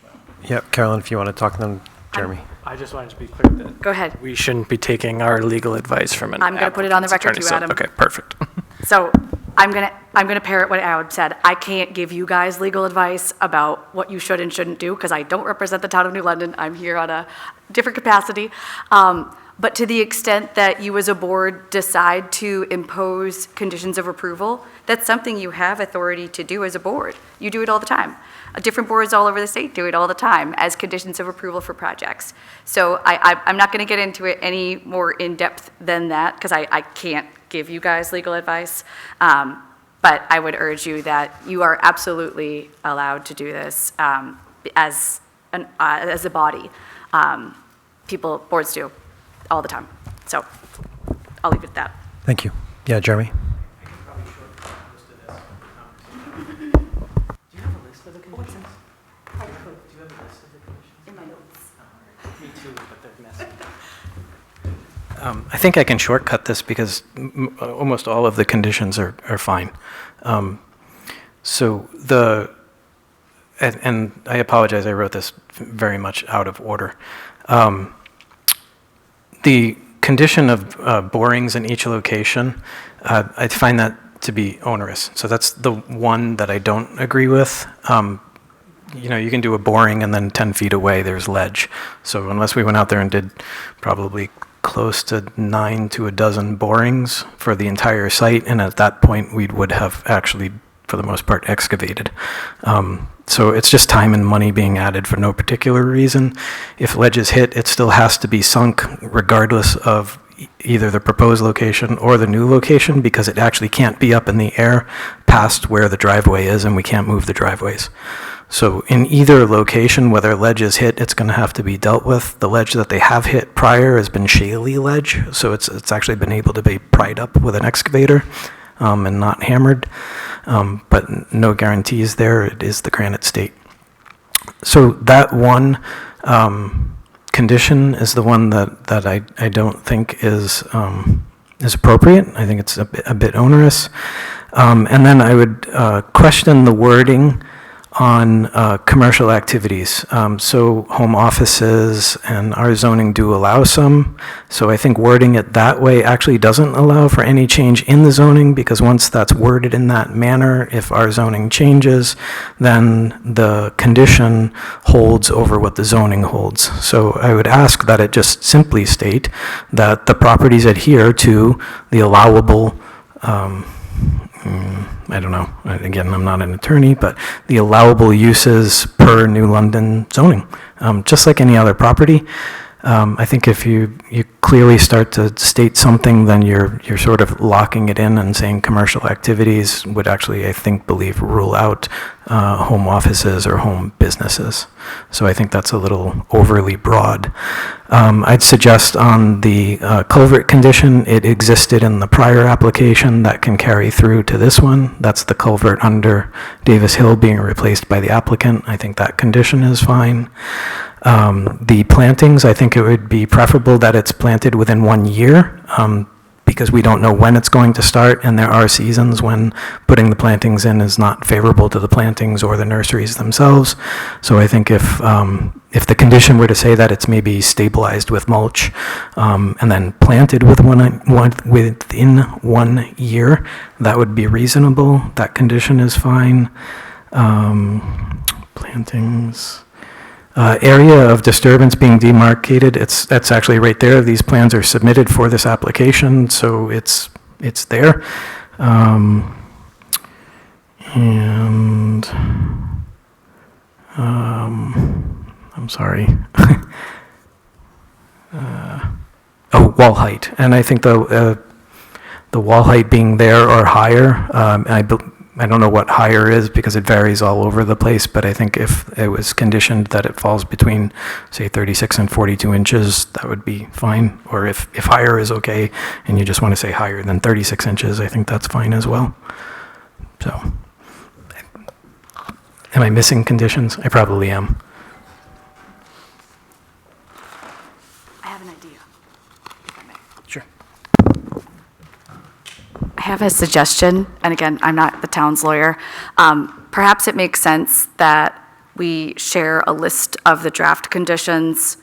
Yep, Carolyn, if you want to talk, then Jeremy. I just wanted to be clear that Go ahead. we shouldn't be taking our legal advice from an I'm gonna put it on the record applicant's too, attorney, Adam. Okay, perfect. So I'm gonna parrot what Adam said. I can't give you guys legal advice about what you should and shouldn't do because I don't represent the town of New London. I'm here on a different capacity. But to the extent that you as a board decide to impose conditions of approval, that's something you have authority to do as a board. You do it all the time. Different boards all over the state do it all the time as conditions of approval for projects. So I'm not going to get into it any more in depth than that because I can't give you guys legal advice. But I would urge you that you are absolutely allowed to do this as a body. Boards do all the time. So I'll leave it at that. Thank you. Yeah, Jeremy? I think I can shortcut this because almost all of the conditions are fine. So and I apologize, I wrote this very much out of order. The condition of borings in each location, I find that to be onerous. So that's the one that I don't agree with. You can do a boring and then 10 feet away there's ledge. So unless we went out there and did probably close to 9 to a dozen borings for the entire site, and at that point we would have actually, for the most part, excavated. So it's just time and money being added for no particular reason. If ledge is hit, it still has to be sunk regardless of either the proposed location or the new location because it actually can't be up in the air past where the driveway is, and we can't move the driveways. So in either location, whether ledge is hit, it's going to have to be dealt with. The ledge that they have hit prior has been shaly ledge, so it's actually been able to be pried up with an excavator and not hammered, but no guarantees there. It is the granite state. So that one condition is the one that I don't think is appropriate. I think it's a bit onerous. And then I would question the wording on commercial activities. So home offices and our zoning do allow some. So I think wording it that way actually doesn't allow for any change in the zoning, because once that's worded in that manner, if our zoning changes, then the condition holds over what the zoning holds. So I would ask that it just simply state that the properties adhere to the allowable I don't know, again, I'm not an attorney, but the allowable uses per New London zoning, just like any other property. I think if you clearly start to state something, then you're sort of locking it in and saying commercial activities would actually, I think, rule out home offices or home businesses. So I think that's a little overly broad. I'd suggest on the culvert condition, it existed in the prior application, that can carry through to this one. That's the culvert under Davis Hill being replaced by the applicant. I think that condition is fine. The plantings, I think it would be preferable that it's planted within 1 year, because we don't know when it's going to start, and there are seasons when putting the plantings in is not favorable to the plantings or the nurseries themselves. So I think if the condition were to say that it's maybe stabilized with mulch, and then planted within 1 year, that would be reasonable. That condition is fine. Plantings. Area of disturbance being demarcated, that's actually right there. These plans are submitted for this application, so it's there. And I'm sorry. Wall height, and I think the wall height being there or higher, I don't know what higher is because it varies all over the place, but I think if it was conditioned that it falls between, say, 36 and 42 inches, that would be fine. Or if higher is okay, and you just want to say higher than 36 inches, I think that's fine as well. So, am I missing conditions? I probably am. I have an idea, if I may. Sure. I have a suggestion, and again, I'm not the town's lawyer. Perhaps it makes sense that we share a list of the draft conditions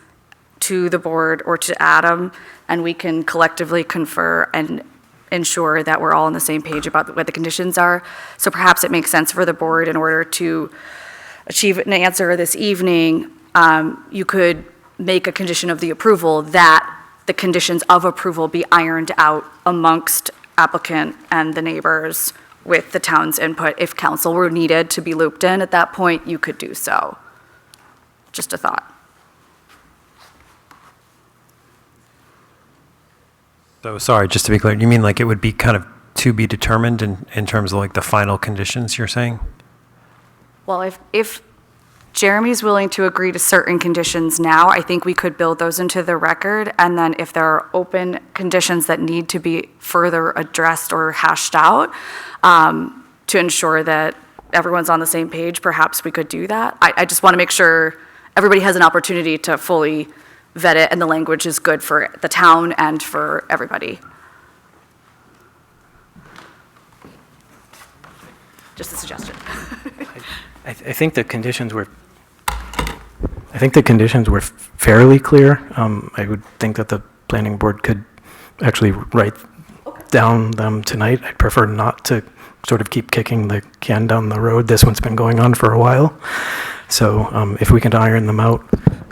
to the board or to Adam, and we can collectively confer and ensure that we're all on the same page about what the conditions are. So perhaps it makes sense for the board, in order to achieve an answer this evening, you could make a condition of the approval that the conditions of approval be ironed out amongst applicant and the neighbors with the town's input. If council were needed to be looped in at that point, you could do so. Just a thought. So, sorry, just to be clear, you mean like it would be kind of to be determined in terms of like the final conditions you're saying? Well, if Jeremy's willing to agree to certain conditions now, I think we could build those into the record, and then if there are open conditions that need to be further addressed or hashed out, to ensure that everyone's on the same page, perhaps we could do that. I just want to make sure everybody has an opportunity to fully vet it, and the language is good for the town and for everybody. Just a suggestion. I think the conditions were fairly clear. I would think that the planning board could actually write down them tonight. I'd prefer not to sort of keep kicking the can down the road. This one's been going on for a while. So if we can iron them out,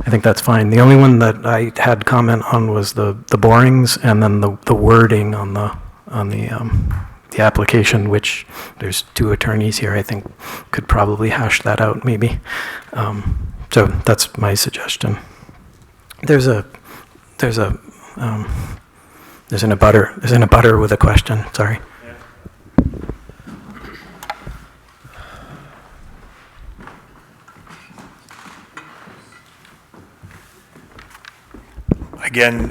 I think that's fine. The only one that I had comment on was the borings, and then the wording on the application, which there's two attorneys here, I think could probably hash that out maybe. So that's my suggestion. There's an abutter with a question, sorry. Again,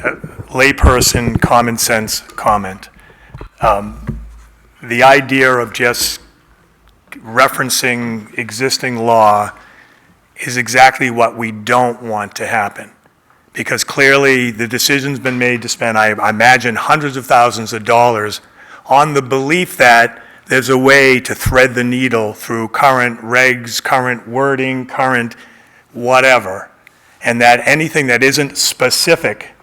layperson, common sense comment. The idea of just referencing existing law is exactly what we don't want to happen, because clearly the decision's been made to spend, I imagine, hundreds of thousands of dollars on the belief that there's a way to thread the needle through current regs, current wording, current whatever, and that anything that isn't specific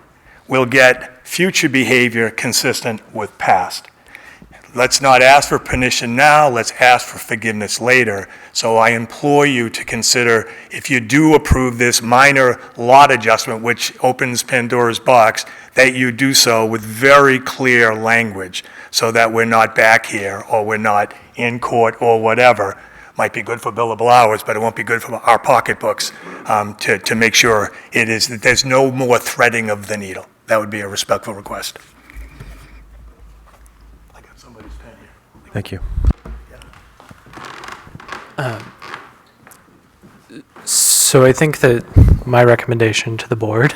will get future behavior consistent with past. Let's not ask for permission now, let's ask for forgiveness later. So I implore you to consider, if you do approve this minor lot adjustment, which opens Pandora's box, that you do so with very clear language, so that we're not back here, or we're not in court, or whatever. Might be good for billable hours, but it won't be good for our pocketbooks, to make sure it is, that there's no more threading of the needle. That would be a respectful request. I got somebody's pen here. Thank you. So I think that my recommendation to the board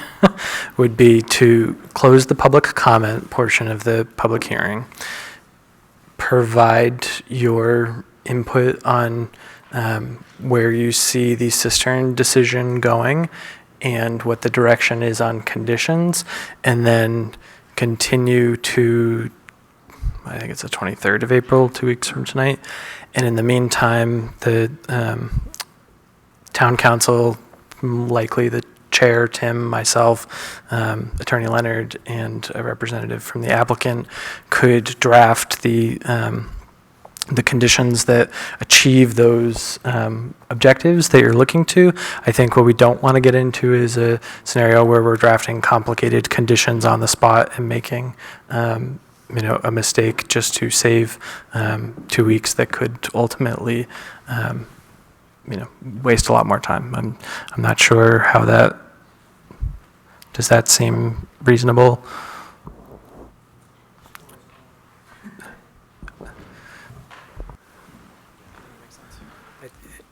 would be to close the public comment portion of the public hearing, provide your input on where you see the cistern decision going and what the direction is on conditions, and then continue to, I think it's the 23rd of April, 2 weeks from tonight. And in the meantime, the town council, likely the chair, Tim, myself, Attorney Leonard, and a representative from the applicant could draft the conditions that achieve those objectives that you're looking to. I think what we don't want to get into is a scenario where we're drafting complicated conditions on the spot and making a mistake just to save 2 weeks that could ultimately waste a lot more time. I'm not sure how that, does that seem reasonable?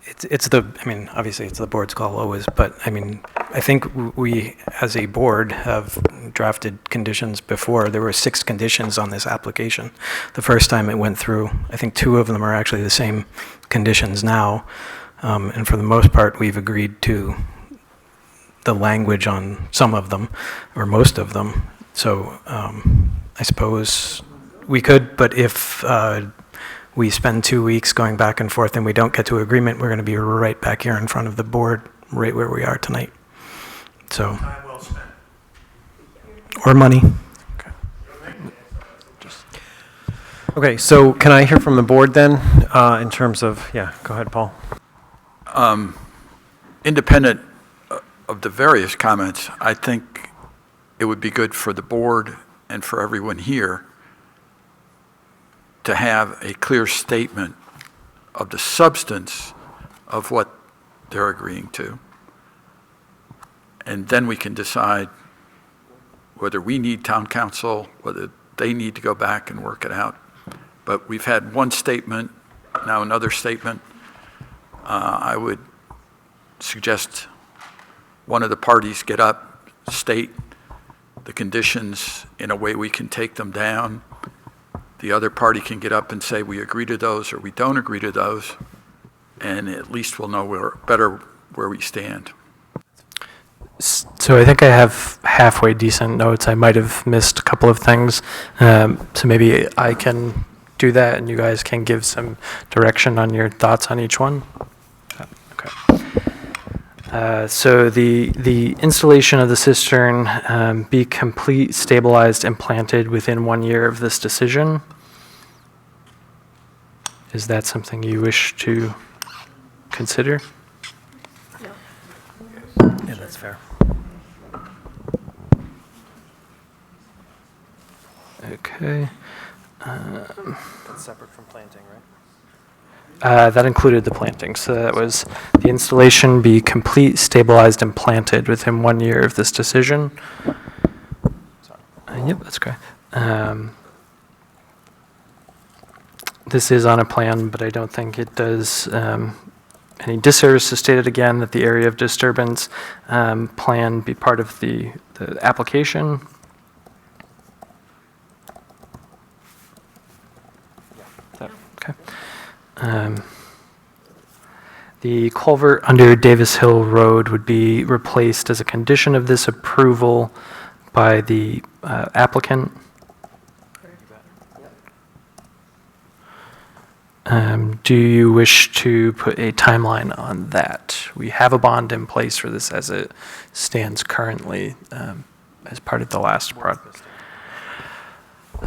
Obviously it's the board's call always, but I think we, as a board, have drafted conditions before. There were 6 conditions on this application. The first time it went through, I think 2 of them are actually the same conditions now. And for the most part, we've agreed to the language on some of them, or most of them. So I suppose we could, but if we spend 2 weeks going back and forth and we don't get to agreement, we're going to be right back here in front of the board, right where we are tonight. So, Time well spent. or money. Okay, so can I hear from the board then, in terms of, yeah, go ahead, Paul. Independent of the various comments, I think it would be good for the board and for everyone here to have a clear statement of the substance of what they're agreeing to. And then we can decide whether we need town council, whether they need to go back and work it out. But we've had one statement, now another statement. I would suggest one of the parties get up, state the conditions in a way we can take them down. The other party can get up and say, we agree to those or we don't agree to those, and at least we'll know better where we stand. So I think I have halfway decent notes. I might have missed a couple of things. So maybe I can do that and you guys can give some direction on your thoughts on each one. Okay. So the installation of the cistern be complete, stabilized, and planted within 1 year of this decision. Is that something you wish to consider? Yeah, that's fair. Okay. That's separate from planting, right? That included the planting. So that was the installation be complete, stabilized, and planted within 1 year of this decision. Yep, that's correct. This is on a plan, but I don't think it does any disservice to state it again that the area of disturbance plan be part of the application. Okay. The culvert under Davis Hill Road would be replaced as a condition of this approval by the applicant. Do you wish to put a timeline on that? We have a bond in place for this as it stands currently as part of the last project.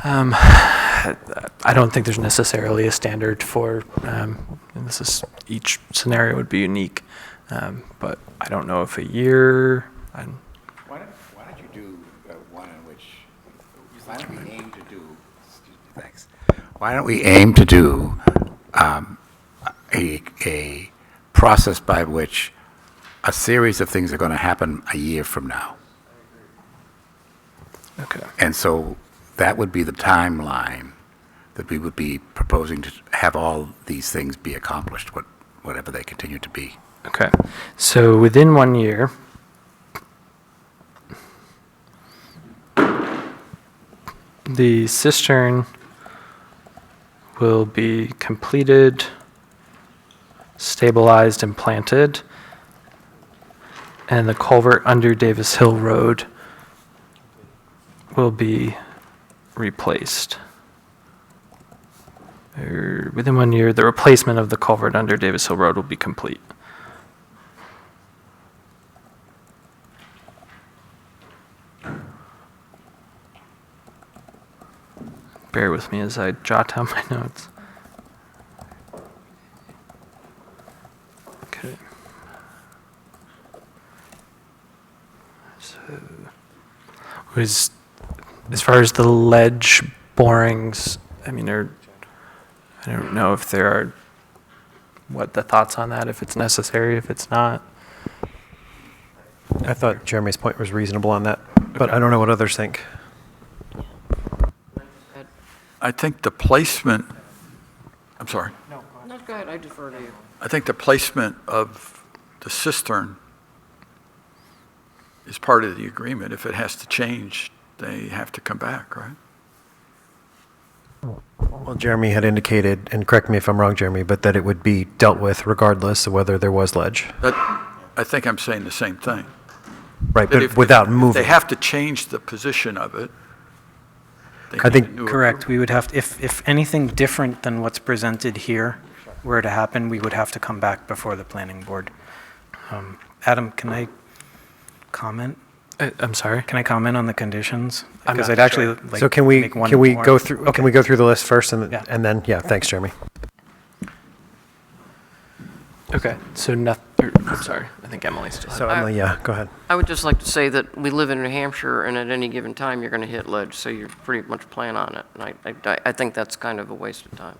I don't think there's necessarily a standard for, and this is, each scenario would be unique, but I don't know if a year, Why don't you do one in which, why don't we aim to do, excuse me, thanks. Why don't we aim to do a process by which a series of things are going to happen a year from now? okay. And so that would be the timeline that we would be proposing to have all these things be accomplished, whatever they continue to be. Okay, so within 1 year, the cistern will be completed, stabilized, and planted, and the culvert under Davis Hill Road will be replaced. Within 1 year, the replacement of the culvert under Davis Hill Road will be complete. Bear with me as I jot down my notes. Okay. So, as far as the ledge borings, I mean, I don't know if there are, what the thoughts on that, if it's necessary, if it's not. I thought Jeremy's point was reasonable on that, but I don't know what others think. I think the placement, I'm sorry. No, go ahead, I defer to you. I think the placement of the cistern is part of the agreement. If it has to change, they have to come back, right? Well, Jeremy had indicated, and correct me if I'm wrong, Jeremy, but that it would be dealt with regardless of whether there was ledge. I think I'm saying the same thing. Right, That but if without They moving. have to change the position of it. they I need think, a new correct, we would have, if anything different than what's presented here were to happen, we would have to come back before the planning board. Adam, can I comment? I'm sorry? Can I comment on the conditions? I'm Because not I'd actually sure. like So can to we, make one can we more. go through, Okay. can we go through the list first and Yeah. then, yeah, thanks, Jeremy. Okay, so sorry, I think Emily still had. So Emily, yeah, go ahead. I would just like to say that we live in New Hampshire, and at any given time, you're going to hit ledge, so you pretty much plan on it. And I think that's kind of a waste of time.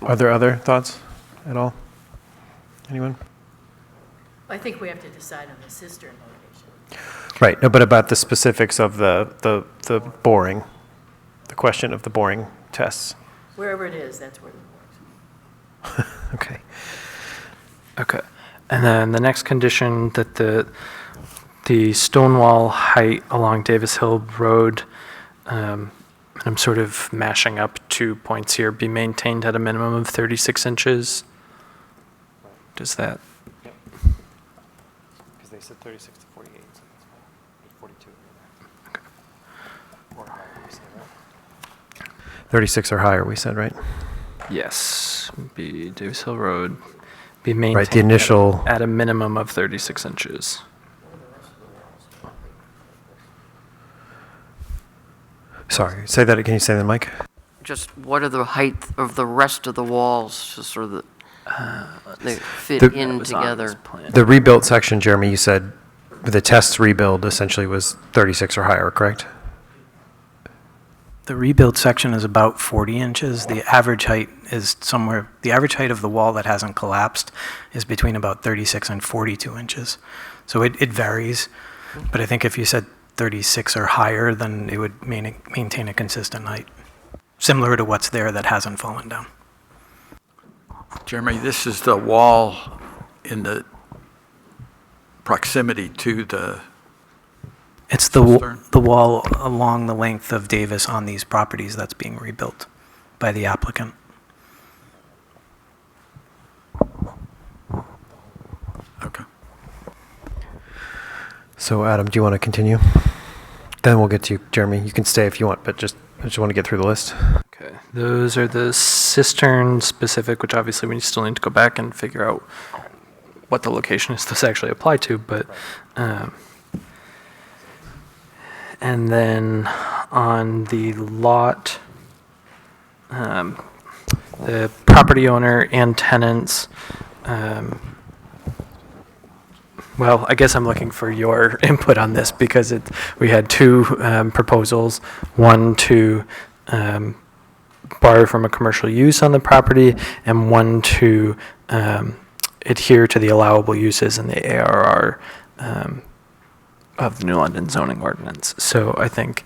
Are there other thoughts at all? Anyone? I think we have to decide on the cistern location. Right, no, but about the specifics of the boring, the question of the boring tests. Wherever it is, that's where it works. Okay. Okay, and then the next condition that the stone wall height along Davis Hill Road, and I'm sort of mashing up 2 points here, be maintained at a minimum of 36 inches. Does that? Because they said 36 to 48, so that's 42. Or higher, we said, right? 36 or higher, we said, right? Yes, be Davis Hill Road, be Right, maintained the initial, at a minimum of 36 inches. sorry, say that, can you say that, Mike? Just what are the height of the rest of the walls, just so that they fit The- in That was on this together? plan. The rebuilt section, Jeremy, you said the test rebuild essentially was 36 or higher, correct? The rebuild section is about 40 inches. The average height is somewhere, the average height of the wall that hasn't collapsed is between about 36 and 42 inches. So it varies, but I think if you said 36 or higher, then it would maintain a consistent height, similar to what's there that hasn't fallen down. Jeremy, this is the wall in the proximity to the, It's Cistern? the wall along the length of Davis on these properties that's being rebuilt by the applicant. So Adam, do you want to continue? Then we'll get to you, Jeremy. You can stay if you want, but I just want to get through the list. Okay, those are the cistern specific, which obviously we still need to go back and figure out what the location is this actually apply to, but, and then on the lot, the property owner and tenants, well, I guess I'm looking for your input on this because we had two proposals, one to borrow from a commercial use on the property and one to adhere to the allowable uses in the ARR of the New London zoning ordinance. So I think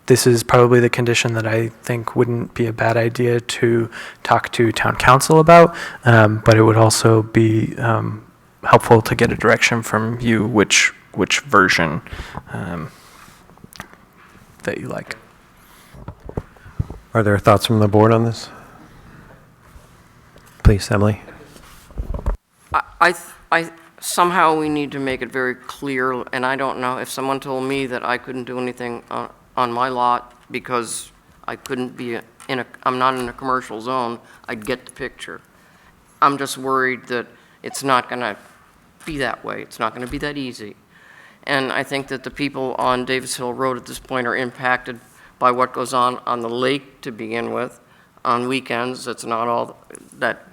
this is probably the condition that I think wouldn't be a bad idea to talk to town council about, but it would also be helpful to get a direction from you which version that you like. Are there thoughts from the board on this? Please, Emily. I somehow we need to make it very clear, and I don't know, if someone told me that I couldn't do anything on my lot because I couldn't be I'm not in a commercial zone, I'd get the picture. I'm just worried that it's not going to be that way. It's not going to be that easy. And I think that the people on Davis Hill Road at this point are impacted by what goes on the lake to begin with. On weekends, it's not all that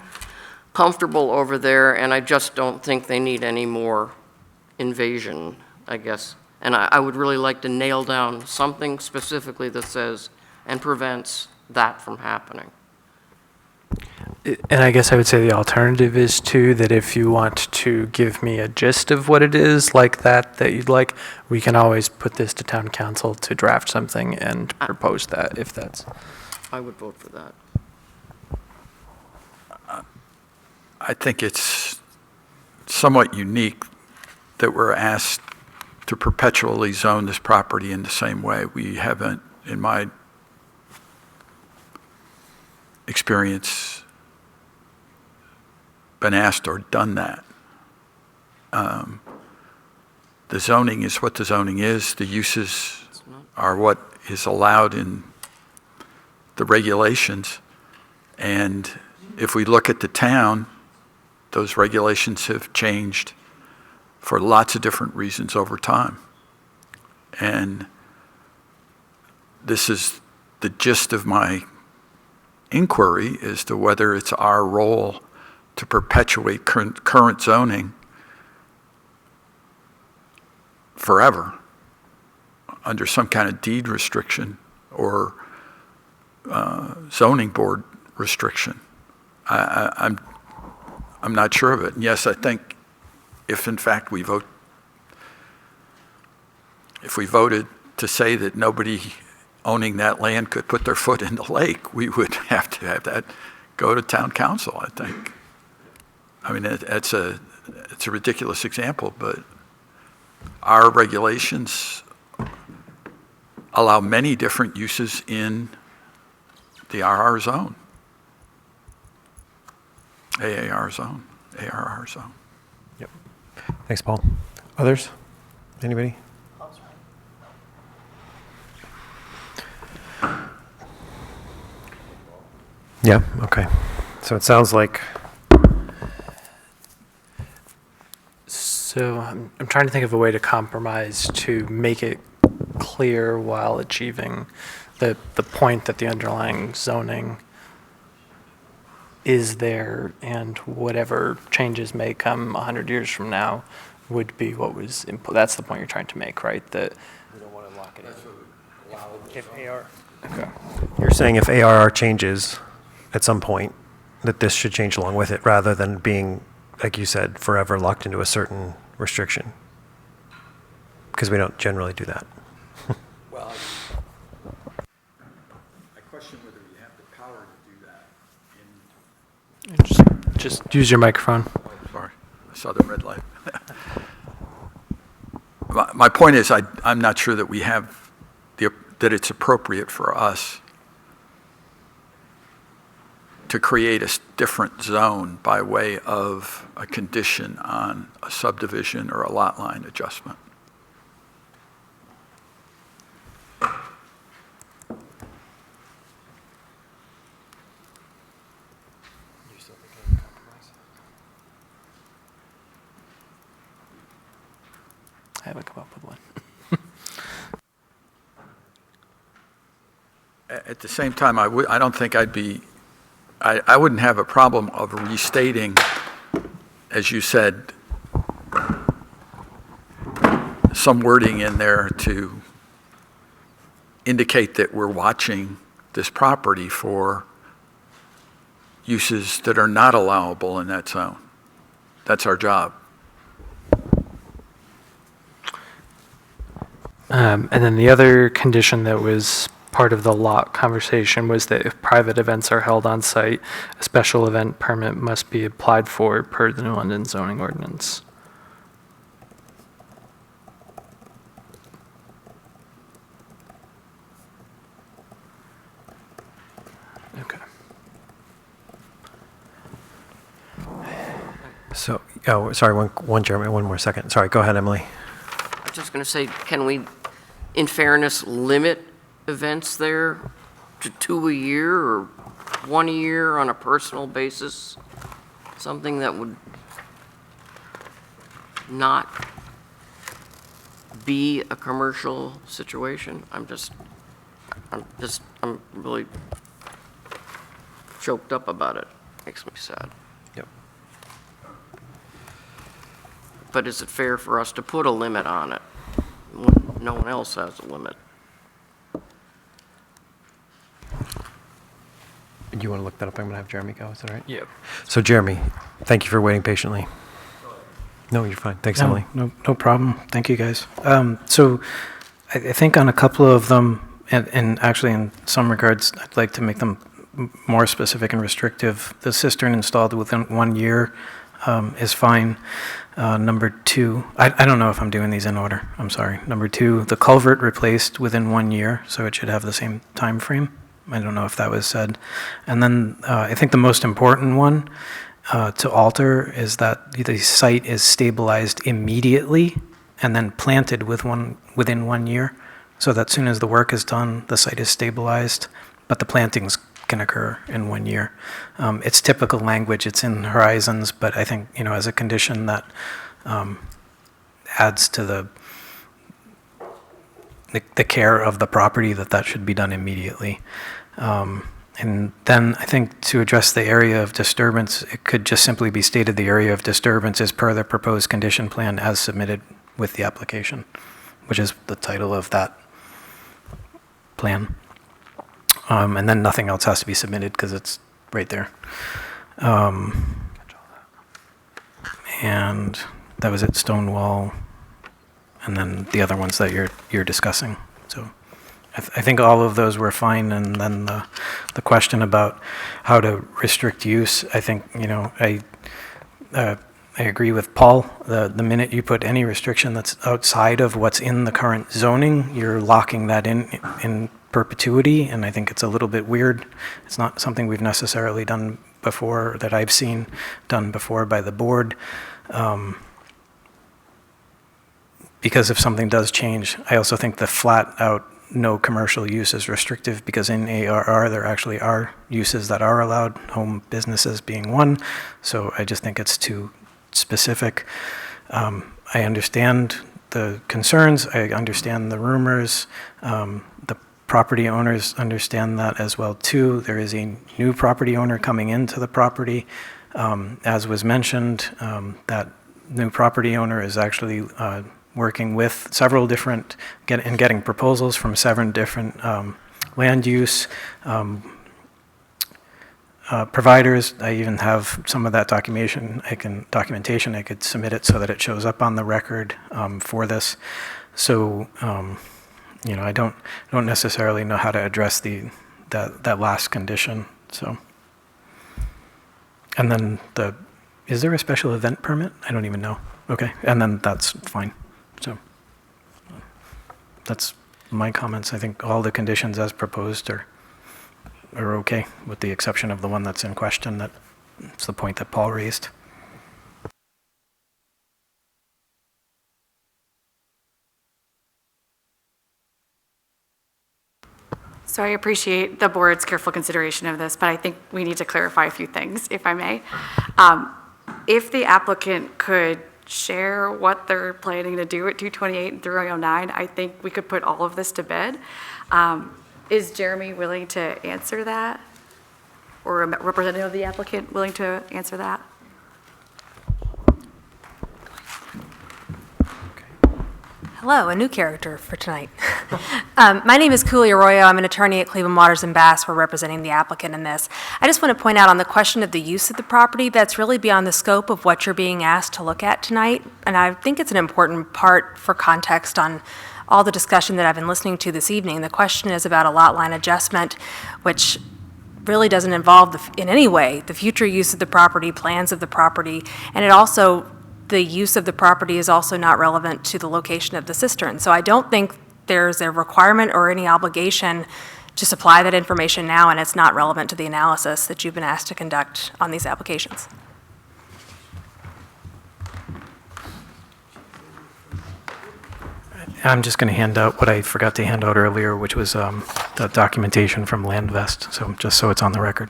comfortable over there, and I just don't think they need any more invasion, I guess. And I would really like to nail down something specifically that says and prevents that from happening. And I guess I would say the alternative is too that if you want to give me a gist of what it is like that you'd like, we can always put this to town council to draft something and propose that if that's. I would vote for that. I think it's somewhat unique that we're asked to perpetually zone this property in the same way. We haven't, in my experience, been asked or done that. The zoning is what the zoning is. The uses are what is allowed in the regulations. And if we look at the town, those regulations have changed for lots of different reasons over time. And this is the gist of my inquiry as to whether it's our role to perpetuate current zoning forever under some kind of deed restriction or zoning board restriction. I'm not sure of it. And yes, I think if in fact we voted to say that nobody owning that land could put their foot in the lake, we would have to have that go to town council, I think. I mean, it's a ridiculous example, but our regulations allow many different uses in the RR zone, ARR zone. Yep. Thanks, Paul. Others? Anybody? Yeah, okay. So it sounds like... So I'm trying to think of a way to compromise to make it clear while achieving the point that the underlying zoning is there, and whatever changes may come 100 years from now would be what was that's the point you're trying to make, right? That we don't want to lock it in. If AR. Okay. You're saying if ARR changes at some point, that this should change along with it, rather than being, like you said, forever locked into a certain restriction. Because we don't generally do that. Well, I question whether we have the power to do that. Just use your microphone. Sorry, I saw the red light. My point is, I'm not sure that we have that it's appropriate for us to create a different zone by way of a condition on a subdivision or a lot line adjustment. I haven't come up with one. At the same time, I don't think I wouldn't have a problem of restating, as you said, some wording in there to indicate that we're watching this property for uses that are not allowable in that zone. That's our job. And then the other condition that was part of the lot conversation was that if private events are held on site, a special event permit must be applied for per the New London zoning ordinance. Okay. So, oh, sorry, one, Jeremy, one more second. Sorry, go ahead, Emily. I was just going to say, can we, in fairness, limit events there to 2 a year or 1 a year on a personal basis? Something that would not be a commercial situation? I'm really choked up about it. Makes me sad. Yep. But is it fair for us to put a limit on it when no one else has a limit? You want to look that up? I'm going to have Jeremy go. Is that all right? Yep. So, Jeremy, thank you for waiting patiently. No, you're fine. Thanks, Emily. No problem. Thank you, guys. So I think on a couple of them, and actually in some regards, I'd like to make them more specific and restrictive. The cistern installed within 1 year is fine. Number 2, I don't know if I'm doing these in order. I'm sorry. Number 2, the culvert replaced within 1 year, so it should have the same time frame. I don't know if that was said. And then I think the most important one to alter is that the site is stabilized immediately and then planted within 1 year, so that as soon as the work is done, the site is stabilized, but the plantings can occur in 1 year. It's typical language, it's in horizons, but I think, as a condition that adds to the care of the property, that should be done immediately. And then I think to address the area of disturbance, it could just simply be stated the area of disturbance is per the proposed condition plan as submitted with the application, which is the title of that plan. And then nothing else has to be submitted because it's right there. And that was at Stonewall, and then the other ones that you're discussing. So I think all of those were fine. And then the question about how to restrict use, I think, I agree with Paul. The minute you put any restriction that's outside of what's in the current zoning, you're locking that in perpetuity, and I think it's a little bit weird. It's not something we've necessarily done before, that I've seen done before by the board. Because if something does change, I also think the flat out no commercial use is restrictive, because in ARR there actually are uses that are allowed, home businesses being one. So I just think it's too specific. I understand the concerns, I understand the rumors. The property owners understand that as well too. There is a new property owner coming into the property. As was mentioned, that new property owner is actually working with several different, getting proposals from 7 different land use providers. I even have some of that documentation. I could submit it so that it shows up on the record for this. So, I don't necessarily know how to address that last condition. So, and then is there a special event permit? I don't even know. Okay, and then that's fine. So, that's my comments. I think all the conditions as proposed are are okay, with the exception of the one that's in question. That's the point that Paul raised. So I appreciate the board's careful consideration of this, but I think we need to clarify a few things, if I may. If the applicant could share what they're planning to do at 228 and 309, I think we could put all of this to bed. Is Jeremy willing to answer that? Or a representative of the applicant willing to answer that? Hello, a new character for tonight. My name is Cooley Arroyo. I'm an attorney at Cleveland Waters and Bass. We're representing the applicant in this. I just want to point out on the question of the use of the property, that's really beyond the scope of what you're being asked to look at tonight. And I think it's an important part for context on all the discussion that I've been listening to this evening. The question is about a lot line adjustment, which really doesn't involve in any way the future use of the property, plans of the property, and it also, the use of the property is also not relevant to the location of the cistern. So I don't think there's a requirement or any obligation to supply that information now, and it's not relevant to the analysis that you've been asked to conduct on these applications. I'm just going to hand out what I forgot to hand out earlier, which was the documentation from LandVest, so just so it's on the record.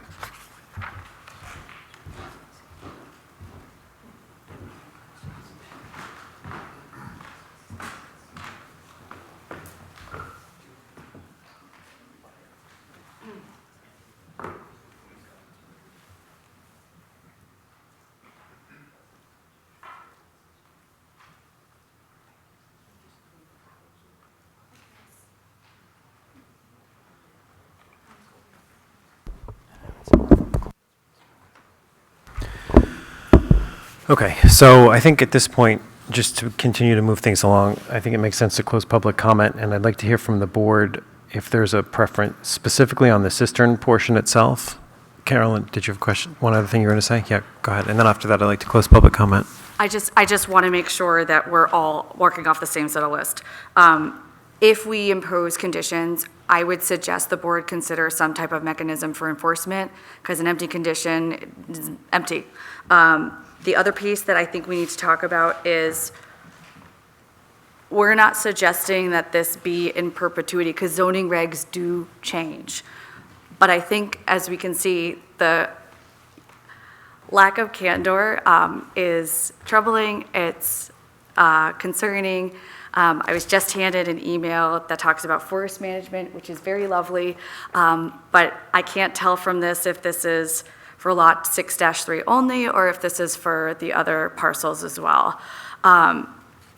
Okay, so I think at this point, just to continue to move things along, I think it makes sense to close public comment, and I'd like to hear from the board if there's a preference specifically on the cistern portion itself. Carolyn, did you have a question? One other thing you were going to say? Yeah, go ahead. And then after that, I'd like to close public comment. I just want to make sure that we're all working off the same set of list. If we impose conditions, I would suggest the board consider some type of mechanism for enforcement, because an empty condition is empty. The other piece that I think we need to talk about is we're not suggesting that this be in perpetuity, because zoning regs do change. But I think, as we can see, the lack of candor is troubling. It's concerning. I was just handed an email that talks about forest management, which is very lovely, but I can't tell from this if this is for lot 6-3 only, or if this is for the other parcels as well.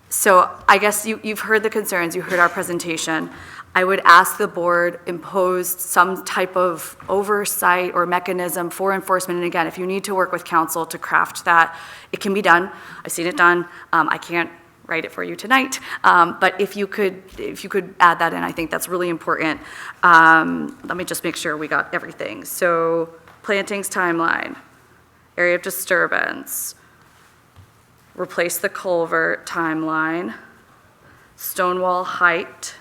So I guess you've heard the concerns, you heard our presentation. I would ask the board impose some type of oversight or mechanism for enforcement. And again, if you need to work with council to craft that, it can be done. I've seen it done. I can't write it for you tonight, but if you could add that in, I think that's really important. Let me just make sure we got everything. So plantings timeline, area of disturbance, replace the culvert timeline, stone wall height.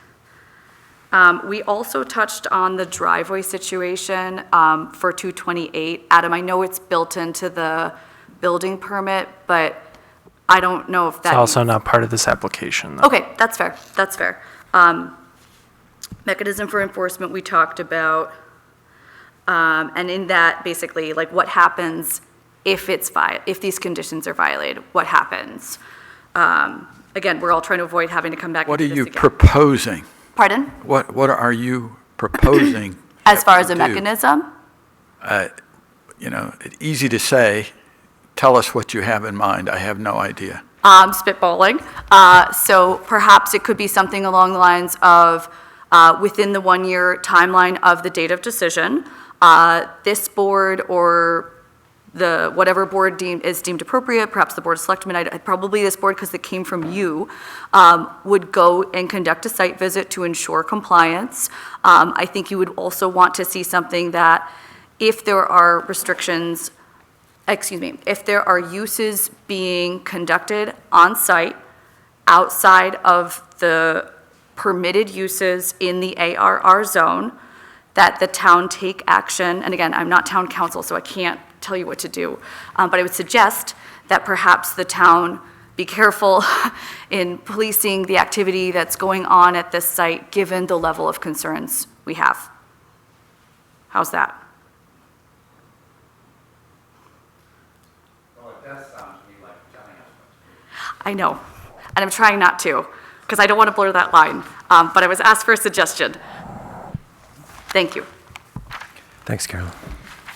We also touched on the driveway situation for 228. Adam, I know it's built into the building permit, but I don't know if that. It's also not part of this application, though. Okay, that's fair, that's fair. Mechanism for enforcement we talked about. And in that, basically, like what happens if if these conditions are violated, what happens? Again, we're all trying to avoid having to come back. What are into this you again. proposing? Pardon? What are you proposing? As far as a do? mechanism? Easy to say. Tell us what you have in mind. I have no idea. Spitballing. So perhaps it could be something along the lines of within the 1-year timeline of the date of decision, this board or whatever board is deemed appropriate, perhaps the Board of Selectmen, probably this board because it came from you, would go and conduct a site visit to ensure compliance. I think you would also want to see something that if there are restrictions, if there are uses being conducted on site outside of the permitted uses in the ARR zone, that the town take action, and again, I'm not town council, so I can't tell you what to do, but I would suggest that perhaps the town be careful in policing the activity that's going on at this site, given the level of concerns we have. How's that? Well, it does sound to me like telling us. I know, and I'm trying not to, because I don't want to blur that line, but I was asked for a suggestion. Thank you. Thanks, Carolyn.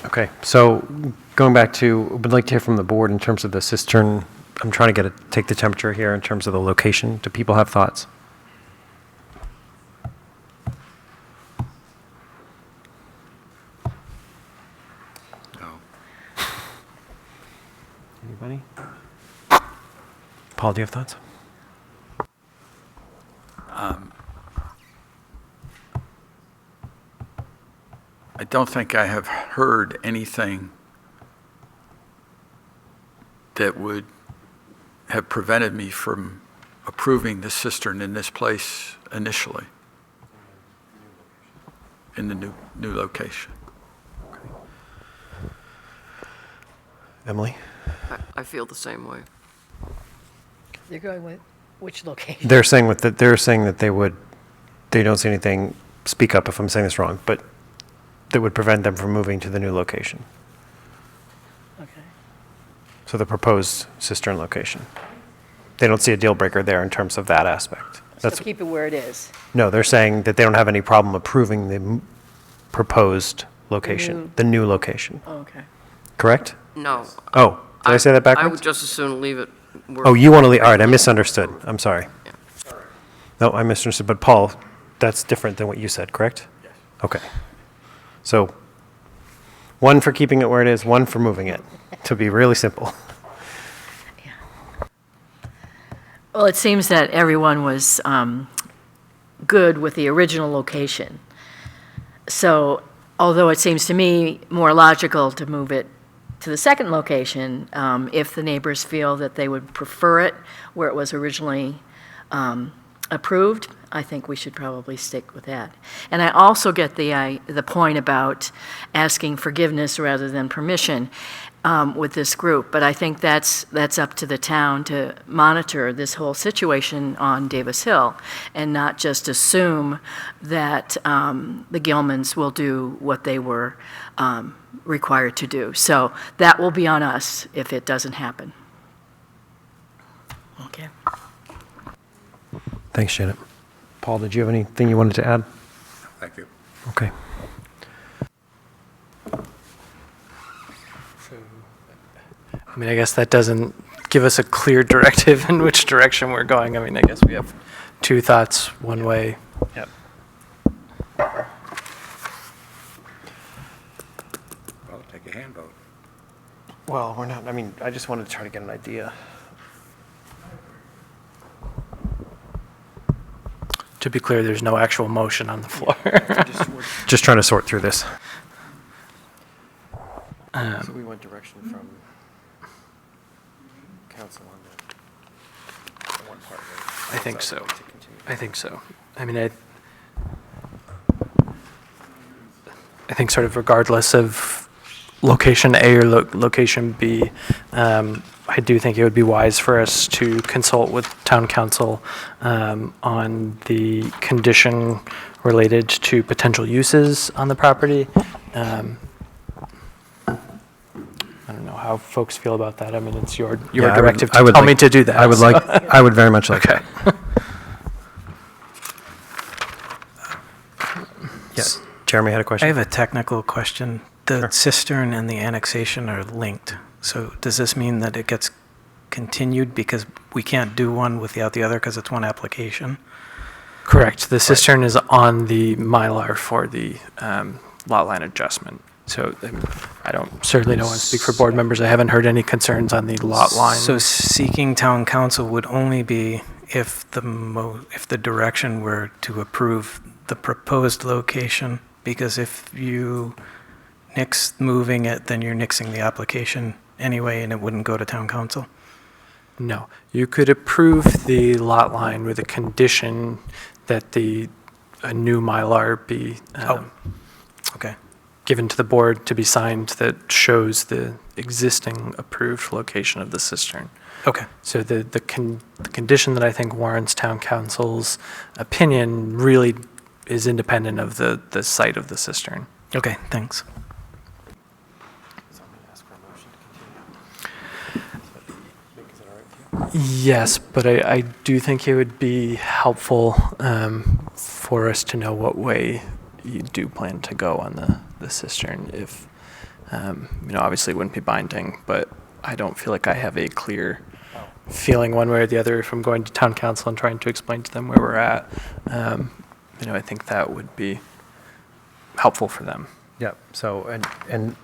Okay, so going back to, would like to hear from the board in terms of the cistern. I'm trying to take the temperature here in terms of the location. Do people have thoughts? No. Anybody? Paul, do you have thoughts? I don't think I have heard anything that would have prevented me from approving the cistern in this place initially, in the new location. Emily? I feel the same way. They're going with which location? They're saying that they don't see anything, speak up if I'm saying this wrong, but that would prevent them from moving to the new location. Okay. So the proposed cistern location. They don't see a deal breaker there in terms of that aspect. So keep it where it is. No, they're saying that they don't have any problem approving the proposed location, the new location. Oh, okay. Correct? No. Oh, did I say that I backwards? would just as soon leave it where. Oh, you want to leave, all right, I misunderstood. I'm sorry. Yeah. No, I misunderstood, but Paul, that's different than what you said, correct? Yes. Okay. So, one for keeping it where it is, one for moving it, to be really simple. Well, it seems that everyone was good with the original location. So, although it seems to me more logical to move it to the second location, if the neighbors feel that they would prefer it where it was originally approved, I think we should probably stick with that. And I also get the point about asking forgiveness rather than permission with this group, but I think that's up to the town to monitor this whole situation on Davis Hill and not just assume that the Gilmans will do what they were required to do. So that will be on us if it doesn't happen. Okay. Thanks, Janet. Paul, did you have anything you wanted to add? Thank you. Okay. I mean, I guess that doesn't give us a clear directive in which direction we're going. I mean, I guess we have two thoughts, one way. Yep. Well, take a hand vote. Well, we're not, I mean, I just wanted to try to get an idea. To be clear, there's no actual motion on the floor. Just trying to sort through this. Um, So we want direction from council on the one part, right? I think so. I think so. I mean, I think sort of regardless of location A or location B, I do think it would be wise for us to consult with town council on the condition related to potential uses on the property. I don't know how folks feel about that. I mean, it's your Yeah, directive I to would tell me like- to do that. I would so- I would very much like Okay. that. Yes, Jeremy had a I question? have a technical question. The cistern and the annexation are linked. So does this mean that it gets continued because we can't do one without the other because it's one application? Correct. The cistern is on the Mylar for the lot line adjustment. So I certainly don't want to speak for board members. I haven't heard any concerns on the lot line. So seeking town council would only be if the direction were to approve the proposed location, because if you nix moving it, then you're nixing the application anyway, and it wouldn't go to town council? No. You could approve the lot line with a condition that a new Mylar be Okay. given to the board to be signed that shows the existing approved location of the cistern. Okay. So the condition that I think warrants town council's opinion really is independent of the site of the cistern. Okay, thanks. Yes, but I do think it would be helpful for us to know what way you do plan to go on the cistern. If, obviously it wouldn't be binding, but I don't feel like I have a clear feeling one way or the other if I'm going to town council and trying to explain to them where we're at. I think that would be helpful for them. Yep, so, and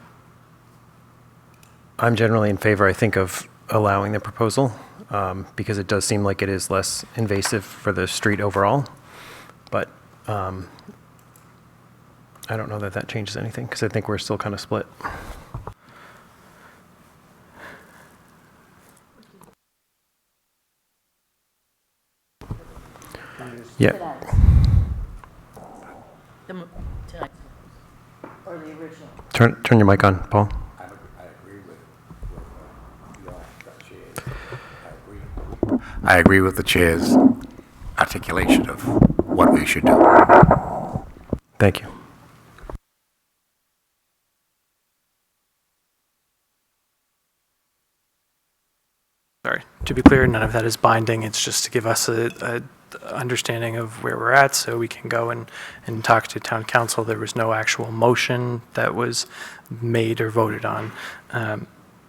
I'm generally in favor, I think, of allowing the proposal, because it does seem like it is less invasive for the street overall, but I don't know that that changes anything, because I think we're still kind of split. Yeah. Or the original? Turn your mic on, Paul. I agree with the chair's articulation of what we should do. Thank you. Sorry, to be clear, none of that is binding. It's just to give us a understanding of where we're at so we can go and talk to town council. There was no actual motion that was made or voted on.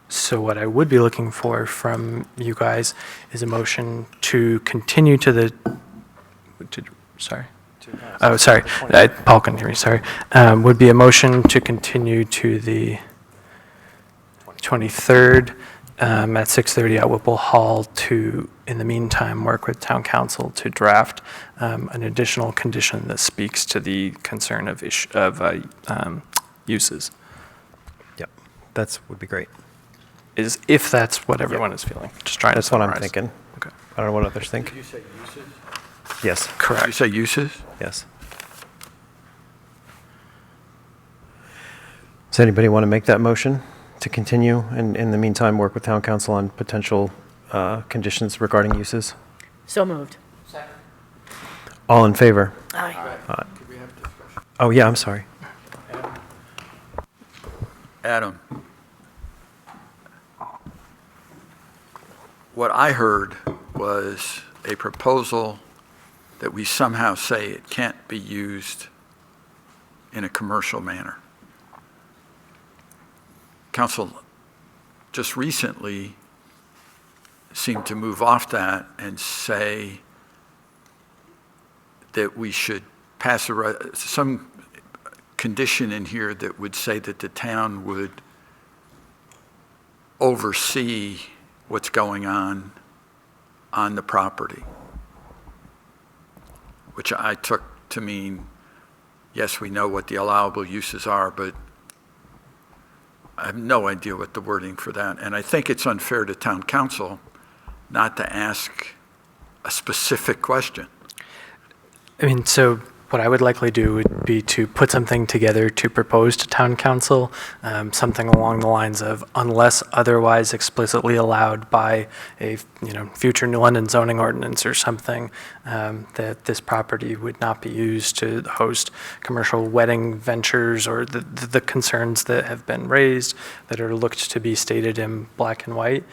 So what I would be looking for from you guys is a motion to continue to the, sorry. Oh, sorry, Paul couldn't hear me, sorry. Would be a motion to continue to the 23rd at 6:30 at Whipple Hall to, in the meantime, work with town council to draft an additional condition that speaks to the concern of uses. Yep, would be great. Is if that's what everyone is feeling. Just trying That's to what I'm summarize. thinking. Okay. I don't know what others think. Did you say uses? Yes, Did you say uses? yes. Does anybody want to make that motion to continue and in the meantime work with town council on potential conditions regarding uses? So moved. All in favor? Aye. Oh, yeah, I'm sorry. Adam, what I heard was a proposal that we somehow say it can't be used in a commercial manner. Council just recently seemed to move off that and say that we should pass some condition in here that would say that the town would oversee what's going on the property, which I took to mean, yes, we know what the allowable uses are, but I have no idea what the wording for that. And I think it's unfair to town council not to ask a specific question. I mean, so what I would likely do would be to put something together to propose to town council, something along the lines of, unless otherwise explicitly allowed by a future New London zoning ordinance or something, that this property would not be used to host commercial wedding ventures or the concerns that have been raised that are looked to be stated in black and white,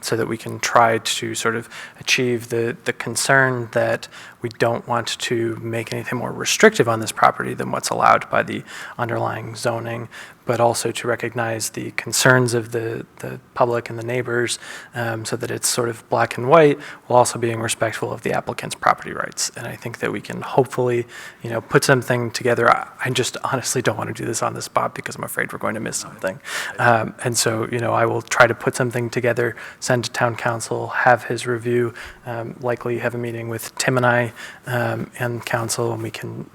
so that we can try to sort of achieve the concern that we don't want to make anything more restrictive on this property than what's allowed by the underlying zoning, but also to recognize the concerns of the public and the neighbors, so that it's sort of black and white, while also being respectful of the applicant's property rights. And I think that we can hopefully, put something together. I just honestly don't want to do this on the spot because I'm afraid we're going to miss something. And so, I will try to put something together, send to town council, have his review, likely have a meeting with Tim and I and council, and we can,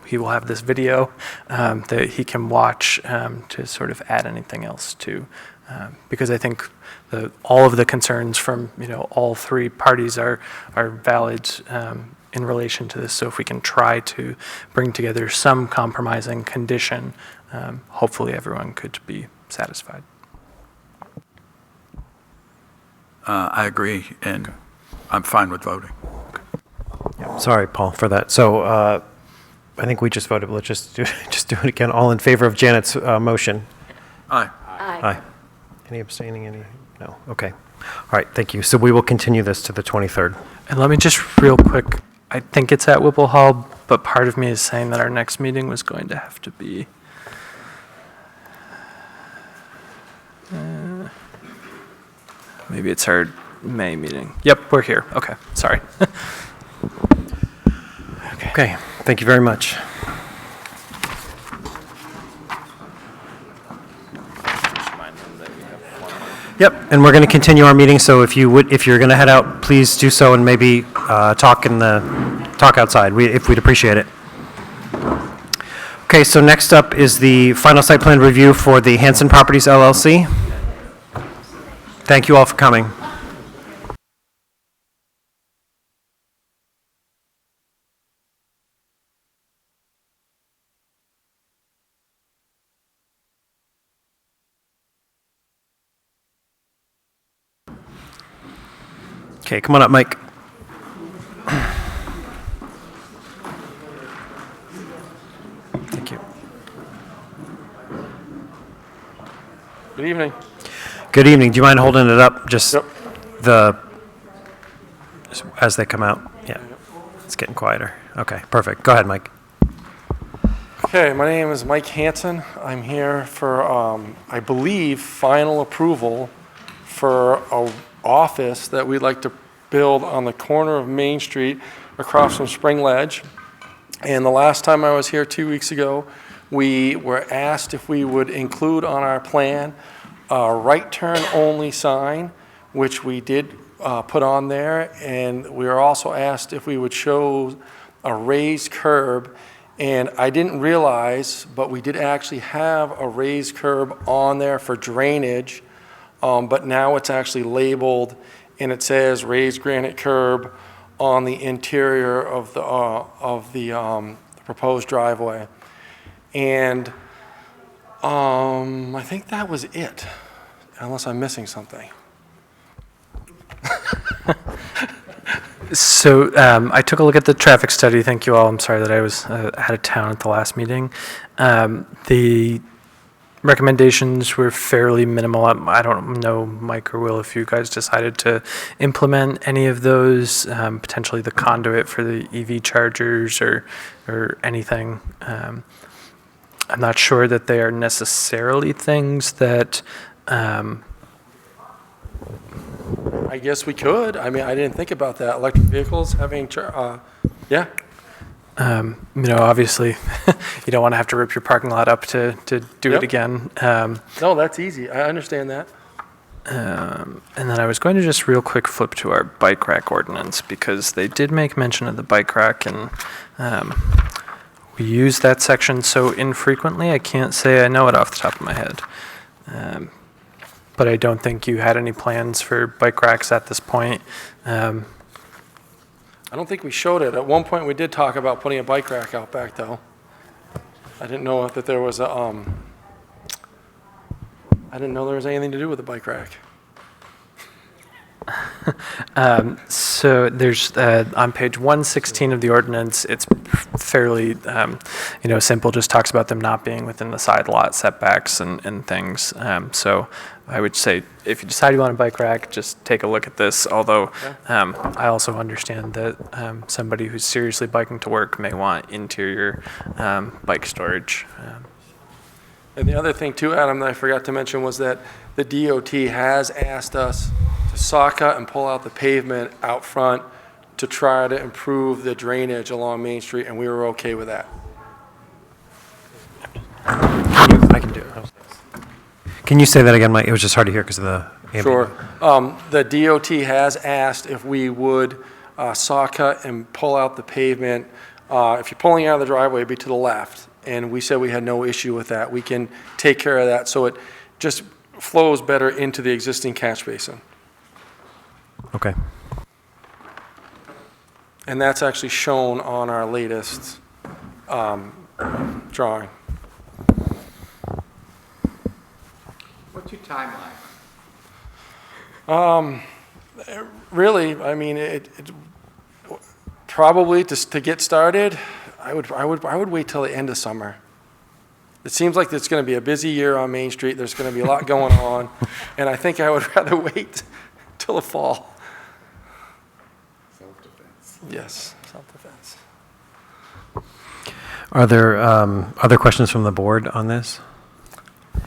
he will have this video that he can watch to sort of add anything else to, because I think all of the concerns from all three parties are valid, in relation to this. So if we can try to bring together some compromising condition, hopefully everyone could be satisfied. I agree, and I'm fine with voting. Sorry, Paul, for that. So I think we just voted. Let's just do it again. All in favor of Janet's motion? Aye. Aye. Any abstaining? Any? No. Okay. All right. Thank you. So we will continue this to the 23rd. And let me just real quick, I think it's at Whipple Hall, but part of me is saying that our next meeting was going to have to be maybe it's our May meeting. Yep, we're here. Okay, sorry. Okay. Thank you very much. Yep, and we're going to continue our meeting, so if you're going to head out, please do so and maybe talk outside, if we'd appreciate it. Okay, so next up is the final site plan review for the Hanson Properties LLC. Thank you all for coming. Okay, come on up, Mike. Thank you. Good evening. Good evening. Do you mind holding it up? Just Yep. as they come out? Yeah. It's getting quieter. Okay, perfect. Go ahead, Mike. Okay, my name is Mike Hanson. I'm here for, I believe, final approval for a office that we'd like to build on the corner of Main Street across from Spring Ledge. And the last time I was here 2 weeks ago, we were asked if we would include on our plan a right turn only sign, which we did put on there. And we were also asked if we would show a raised curb. And I didn't realize, but we did actually have a raised curb on there for drainage. But now it's actually labeled, and it says raised granite curb on the interior of the proposed driveway. And I think that was it, unless I'm missing something. So I took a look at the traffic study. Thank you all. I'm sorry that I was out of town at the last meeting. The recommendations were fairly minimal. I don't know, Mike or Will, if you guys decided to implement any of those, potentially the conduit for the EV chargers or anything. I'm not sure that they are necessarily things that I guess we could. I mean, I didn't think about that. Electric vehicles having, yeah. Obviously, you don't want to have to rip your parking lot up to do Yep. it again. No, that's easy. I understand that. And then I was going to just real quick flip to our bike rack ordinance because they did make mention of the bike rack, and we use that section so infrequently I can't say I know it off the top of my head. But I don't think you had any plans for bike racks at this point. I don't think we showed it. At one point, we did talk about putting a bike rack out back, though. I didn't know that there was a, I didn't know there was anything to do with a bike rack. So there's, on page 116 of the ordinance, it's fairly, simple, just talks about them not being within the side lot setbacks and things. So I would say if you decide you want a bike rack, just take a look at this, although I also understand that somebody who's seriously biking to work may want interior bike storage. And the other thing too, Adam, that I forgot to mention was that the DOT has asked us to saw cut and pull out the pavement out front to try to improve the drainage along Main Street, and we were okay with that. I can do it. Can you say that again, Mike? It was just hard to hear because of the ambient. Sure. The DOT has asked if we would saw cut and pull out the pavement. If you're pulling out of the driveway, it'd be to the left. And we said we had no issue with that. We can take care of that so it just flows better into the existing catch basin. Okay. And that's actually shown on our latest drawing. What's your timeline? Really, I mean, it probably just to get started, I would wait till the end of summer. It seems like it's going to be a busy year on Main Street. There's going to be a lot going on, and I think I would rather wait till the fall. Self-defense. Yes, self-defense. Are there other questions from the board on this?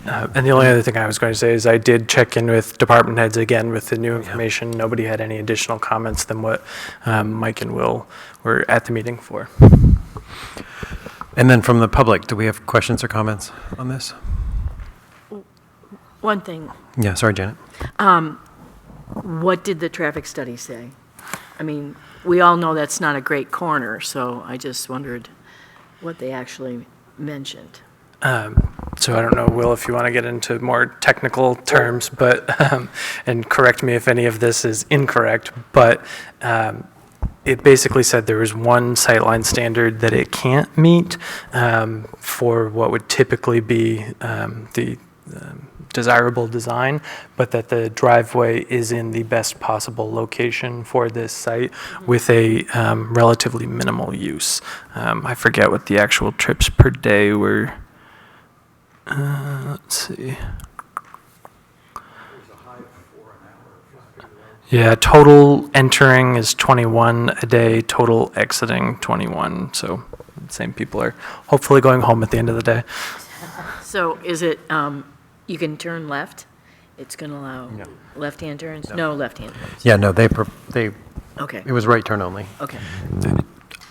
And the only other thing I was going to say is I did check in with department heads again with the new information. Nobody had any additional comments than what Mike and Will were at the meeting for. And then from the public, do we have questions or comments on this? One thing, Yeah, sorry, Janet. what did the traffic study say? I mean, we all know that's not a great corner, so I just wondered what they actually mentioned. So I don't know, Will, if you want to get into more technical terms, but, and correct me if any of this is incorrect, but it basically said there was one sightline standard that it can't meet for what would typically be the desirable design, but that the driveway is in the best possible location for this site with a relatively minimal use. I forget what the actual trips per day were. Let's see. Yeah, total entering is 21 a day, total exiting 21. So same people are hopefully going home at the end of the day. So is it, you can turn left? It's going to allow left-hand turns? No left-hand turns. Yeah, no, they, Okay, it was right turn only. okay.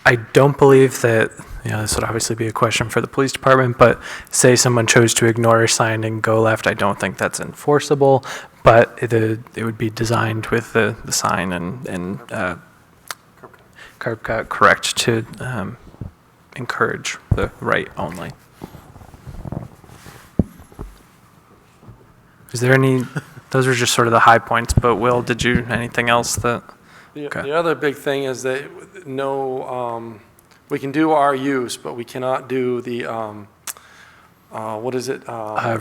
I don't believe that, this would obviously be a question for the police department, but say someone chose to ignore a sign and go left, I don't think that's enforceable, but it would be designed with the sign and curb cut correct to encourage the right only. Is there any, those are just sort of the high points, but Will, did you, anything else that? Okay. The other big thing is that we can do our use, but we cannot do the, what is it?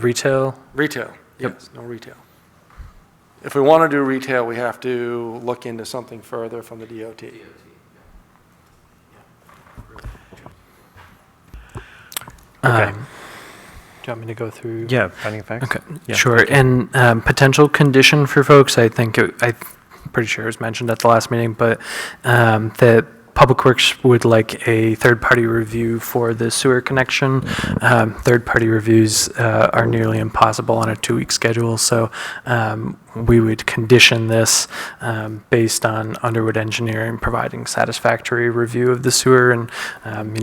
Retail? Retail, Yep. yes, no retail. If we want to do retail, we have to look into something further from the DOT. Okay. Do you want me to go through? Yeah, finding of facts? Okay, Yeah. sure. And potential condition for folks, I'm pretty sure it was mentioned at the last meeting, but that Public Works would like a third-party review for the sewer connection. Third-party reviews are nearly impossible on a 2-week schedule, so we would condition this based on Underwood Engineering providing satisfactory review of the sewer, and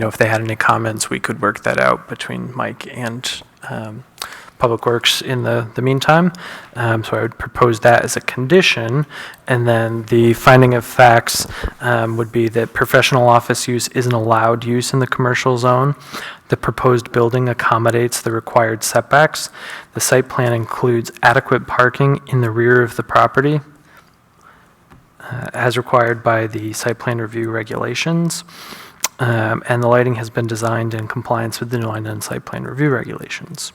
if they had any comments, we could work that out between Mike and Public Works in the meantime. So I would propose that as a condition. And then the finding of facts would be that professional office use isn't allowed use in the commercial zone. The proposed building accommodates the required setbacks. The site plan includes adequate parking in the rear of the property as required by the site plan review regulations. And the lighting has been designed in compliance with the New London site plan review regulations.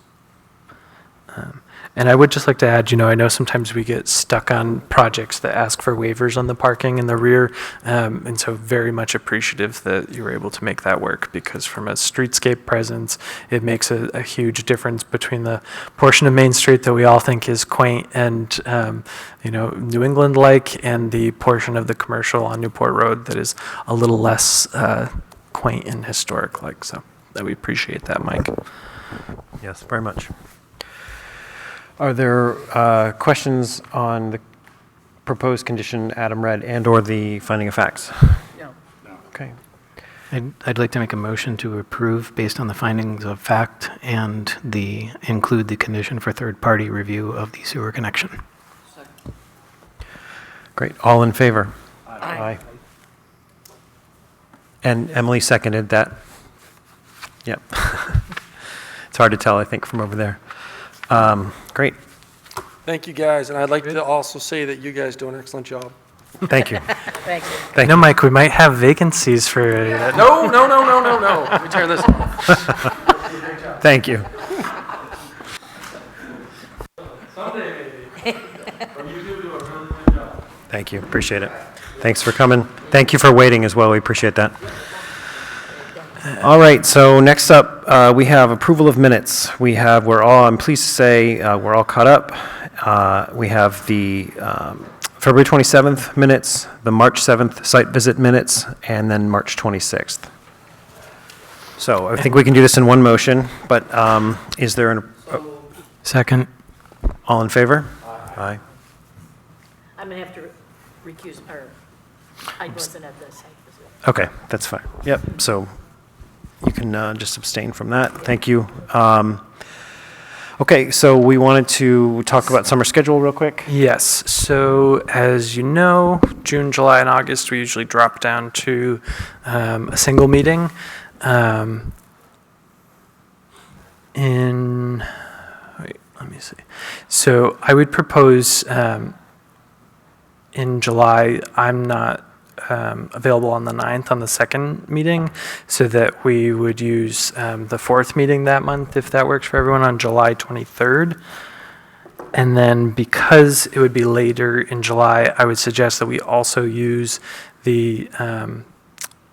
And I would just like to add, I know sometimes we get stuck on projects that ask for waivers on the parking in the rear, and so very much appreciative that you were able to make that work, because from a streetscape presence, it makes a huge difference between the portion of Main Street that we all think is quaint and, New England-like, and the portion of the commercial on Newport Road that is a little less quaint and historic-like. So we appreciate that, Mike. Yes, very much. Are there questions on the proposed condition Adam read and/or the finding of facts? No. Okay. I'd like to make a motion to approve based on the findings of fact and include the condition for third-party review of the sewer connection. Great. All in favor? Aye. And Emily seconded that. Yep. It's hard to tell, I think, from over there. Great. Thank you, guys, and I'd like to also say that you guys do an excellent job. Thank you. Thank you. Thank No, you. Mike, we might have vacancies for, no, no, no, no, no, no. Let me turn this off. Thank you. Thank you, appreciate it. Thanks for coming. Thank you for waiting as well, we appreciate that. All right, so next up, we have approval of minutes. I'm pleased to say, we're all caught up. We have the February 27th minutes, the March 7th site visit minutes, and then March 26th. So I think we can do this in one motion, but is there Second. all in favor? Aye. I'm going to have to recuse, or I wasn't at the site visit. Okay, that's fine. Yep, so you can just abstain from that. Thank you. Okay, so we wanted to talk about summer schedule real quick. Yes, so as you know, June, July, and August, we usually drop down to a single meeting. Wait, let me see. So I would propose in July, I'm not available on the 9th on the second meeting, so that we would use the fourth meeting that month, if that works for everyone, on July 23rd. And then because it would be later in July, I would suggest that we also use the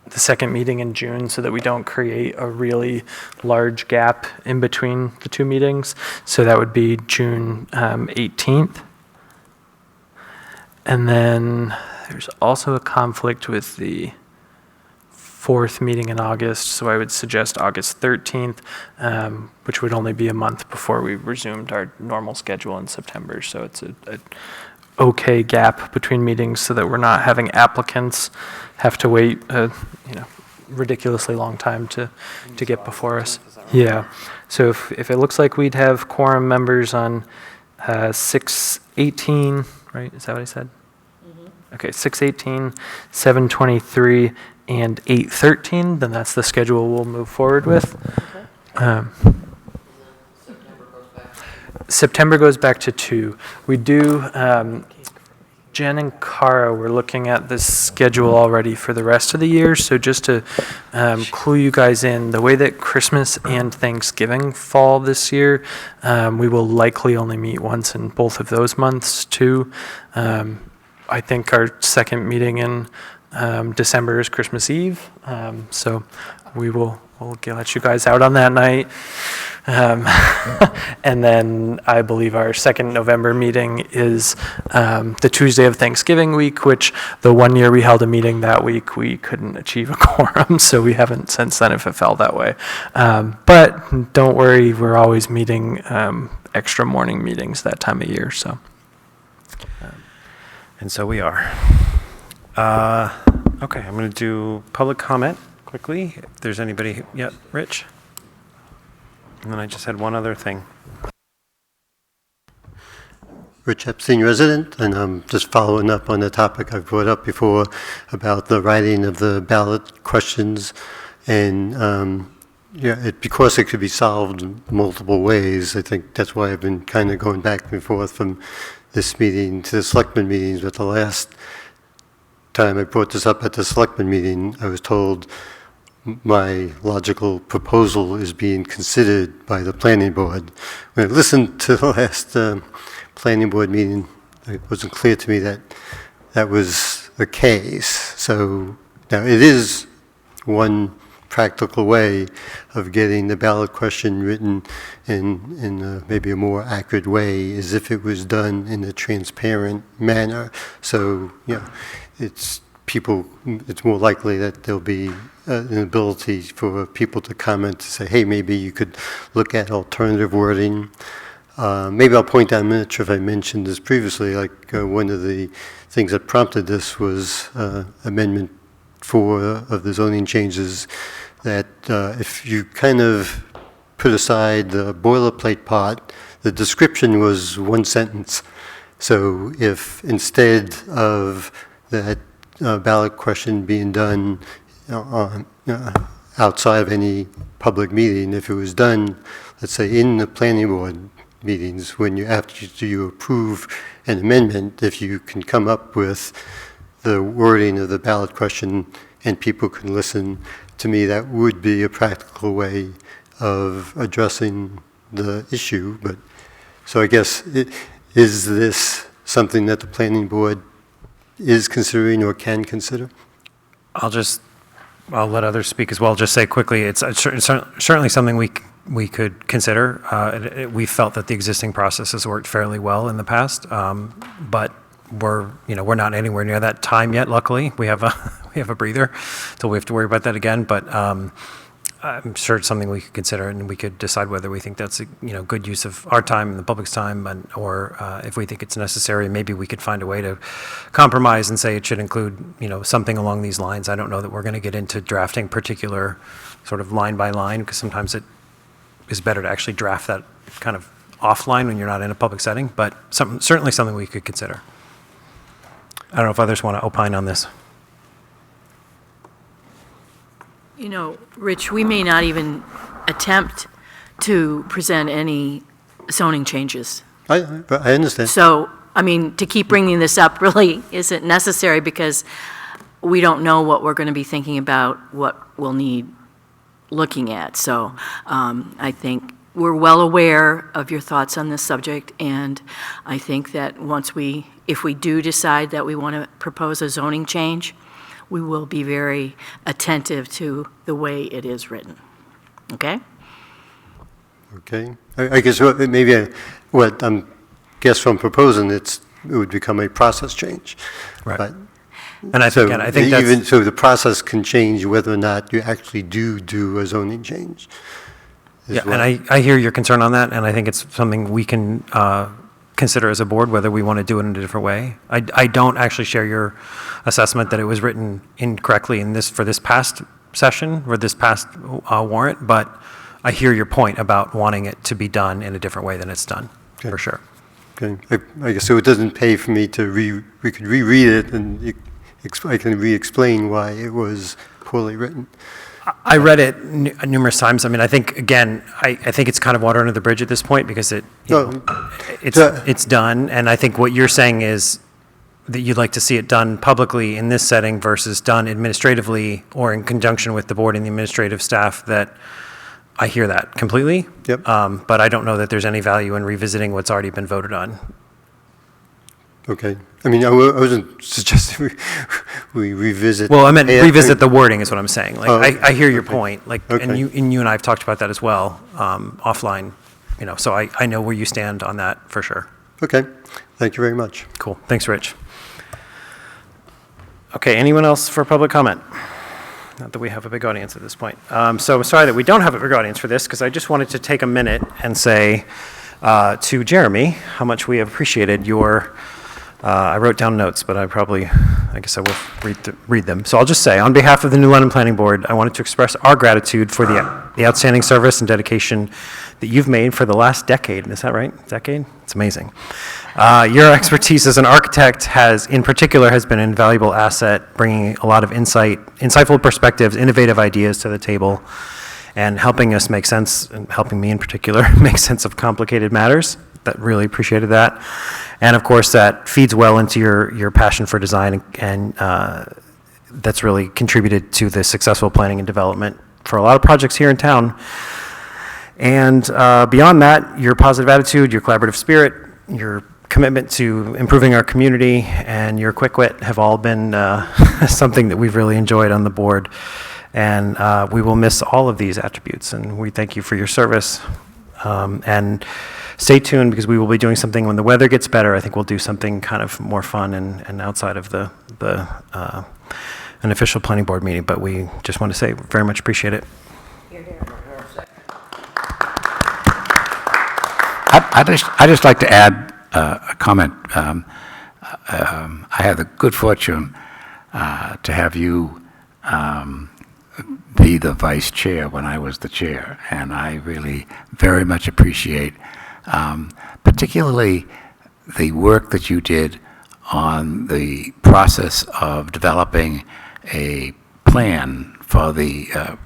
second meeting in June, so that we don't create a really large gap in between the two meetings. So that would be June 18th. And then there's also a conflict with the fourth meeting in August, so I would suggest August 13th, which would only be a month before we resumed our normal schedule in September. So it's a okay gap between meetings, so that we're not having applicants have to wait a ridiculously long time to get before us. Yeah. So if it looks like we'd have quorum members on 6/18, right? Is that what I said? Okay, 6/18, 7/23, and 8/13, then that's the schedule we'll move forward with. September goes back to 2. We do, Jen and Cara, we're looking at this schedule already for the rest of the year, so just to clue you guys in, the way that Christmas and Thanksgiving fall this year, we will likely only meet once in both of those months too. I think our second meeting in December is Christmas Eve, so we'll let you guys out on that night. And then I believe our second November meeting is the Tuesday of Thanksgiving week, which the one year we held a meeting that week, we couldn't achieve a quorum, so we haven't since then if it fell that way. But don't worry, we're always meeting extra morning meetings that time of year, so. And so we are. Okay, I'm going to do public comment quickly. If there's anybody, yeah, Rich? And then I just had one other thing. Rich Epstein, resident, and I'm just following up on the topic I've brought up before about the writing of the ballot questions. And because it could be solved in multiple ways, I think that's why I've been kind of going back and forth from this meeting to the selectmen meetings. But the last time I brought this up at the selectmen meeting, I was told my logical proposal is being considered by the planning board. When I listened to the last planning board meeting, it wasn't clear to me that that was the case. So now it is one practical way of getting the ballot question written in maybe a more accurate way, is if it was done in a transparent manner. So, it's more likely that there'll be an ability for people to comment, to say, hey, maybe you could look at alternative wording. Maybe I'll point out, I'm not sure if I mentioned this previously, like one of the things that prompted this was Amendment 4 of the zoning changes, that if you kind of put aside the boilerplate part, the description was one sentence. So if instead of that ballot question being done outside of any public meeting, if it was done, let's say, in the planning board meetings, when after you approve an amendment, if you can come up with the wording of the ballot question and people can listen, to me, that would be a practical way of addressing the issue. But, so I guess, is this something that the planning board is considering or can consider? I'll let others speak as well. Just say quickly, it's certainly something we could consider. We felt that the existing process has worked fairly well in the past, but we're not anywhere near that time yet. Luckily, we have a breather till we have to worry about that again. But I'm sure it's something we could consider, and we could decide whether we think that's a good use of our time and the public's time, or if we think it's necessary, maybe we could find a way to compromise and say it should include something along these lines. I don't know that we're going to get into drafting particular sort of line by line, because sometimes it is better to actually draft that kind of offline when you're not in a public setting, but certainly something we could consider. I don't know if others want to opine on this. Rich, we may not even attempt to present any zoning changes. I understand. So, to keep bringing this up really isn't necessary, because we don't know what we're going to be thinking about, what we'll need looking at. So I think we're well aware of your thoughts on this subject, and I think that if we do decide that we want to propose a zoning change, we will be very attentive to the way it is written. Okay? Okay. I guess what I'm from proposing, it would become a process change. Right. But, and I think that's... Even so, the process can change whether or not you actually do a zoning change. Yeah, well. And I hear your concern on that, and I think it's something we can consider as a board, whether we want to do it in a different way. I don't actually share your assessment that it was written incorrectly for this past session or this past warrant, but I hear your point about wanting it to be done in a different way than it's done, for sure. Okay. I guess so. It doesn't pay for me to we could reread it, and I can re-explain why it was poorly written. I read it numerous times. I think, again, I think it's kind of water under the bridge at this point, because it's done. And I think what you're saying is that you'd like to see it done publicly in this setting versus done administratively or in conjunction with the board and the administrative staff. That I hear that completely. Yep. But I don't know that there's any value in revisiting what's already been voted on. Okay. I wasn't suggesting we revisit. Well, I meant revisit the wording is what I'm saying. I hear your okay. point. Okay. And you and I have talked about that as well, offline. So I know where you stand on that for sure. Okay. Thank you very much. Cool. Thanks, Rich. Okay. Anyone else for public comment? Not that we have a big audience at this point. So I'm sorry that we don't have a big audience for this, because I just wanted to take a minute and say to Jeremy how much we have appreciated your. I wrote down notes, but I guess I will read them. So I'll just say, on behalf of the New London Planning Board, I wanted to express our gratitude for the outstanding service and dedication that you've made for the last decade. Is that right? Decade? It's amazing. Your expertise as an architect in particular has been an invaluable asset, bringing a lot of insightful perspectives, innovative ideas to the table, and helping us make sense, and helping me in particular, make sense of complicated matters. That really appreciated that. And of course, that feeds well into your passion for design, and that's really contributed to the successful planning and development for a lot of projects here in town. And beyond that, your positive attitude, your collaborative spirit, your commitment to improving our community, and your quick wit have all been something that we've really enjoyed on the board. And we will miss all of these attributes, and we thank you for your service. And stay tuned, because we will be doing something when the weather gets better. I think we'll do something kind of more fun and outside of an official planning board meeting. But we just want to say very much appreciate it. I'd just like to add a comment. I had the good fortune to have you be the vice chair when I was the chair, and I really very much appreciate particularly the work that you did on the process of developing a plan for the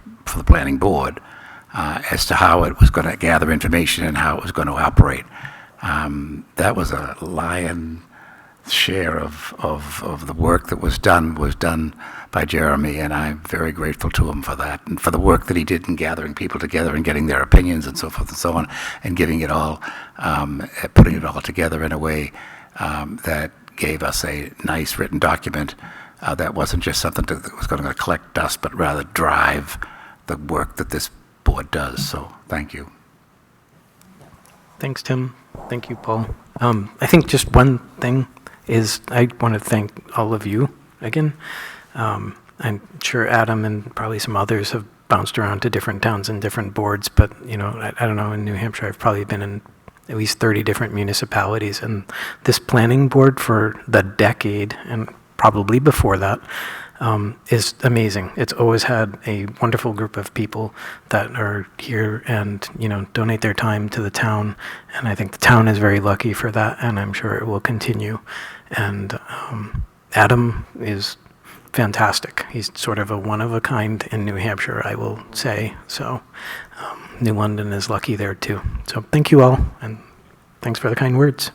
planning board as to how it was going to gather information and how it was going to operate. That was a lion share of the work that was done by Jeremy, and I'm very grateful to him for that, and for the work that he did in gathering people together and getting their opinions and so forth and so on, and giving it all, putting it all together in a way that gave us a nice written document that wasn't just something that was going to collect dust, but rather drive the work that this board does. So thank you. Thanks, Tim. Thank you, Paul. I think just one thing is I want to thank all of you again. I'm sure Adam and probably some others have bounced around to different towns and different boards, but I don't know, in New Hampshire I've probably been in at least 30 different municipalities, and this planning board for the decade and probably before that is amazing. It's always had a wonderful group of people that are here and donate their time to the town, and I think the town is very lucky for that, and I'm sure it will continue. And Adam is fantastic. He's sort of a one-of-a-kind in New Hampshire, I will say. So New London is lucky there too. So thank you all, and thanks for the kind words.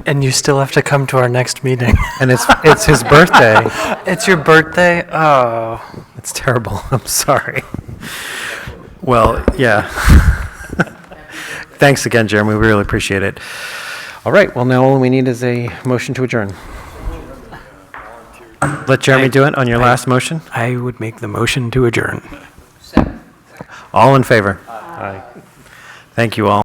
And you still have to come to our next meeting. And it's his birthday. It's your birthday? Oh. It's terrible. I'm sorry. Well, yeah. Thanks again, Jeremy. We really appreciate it. All right. Well, now all we need is a motion to adjourn. Let Jeremy do it on your last motion. I would make the motion to adjourn. All in favor? Aye. Thank you all.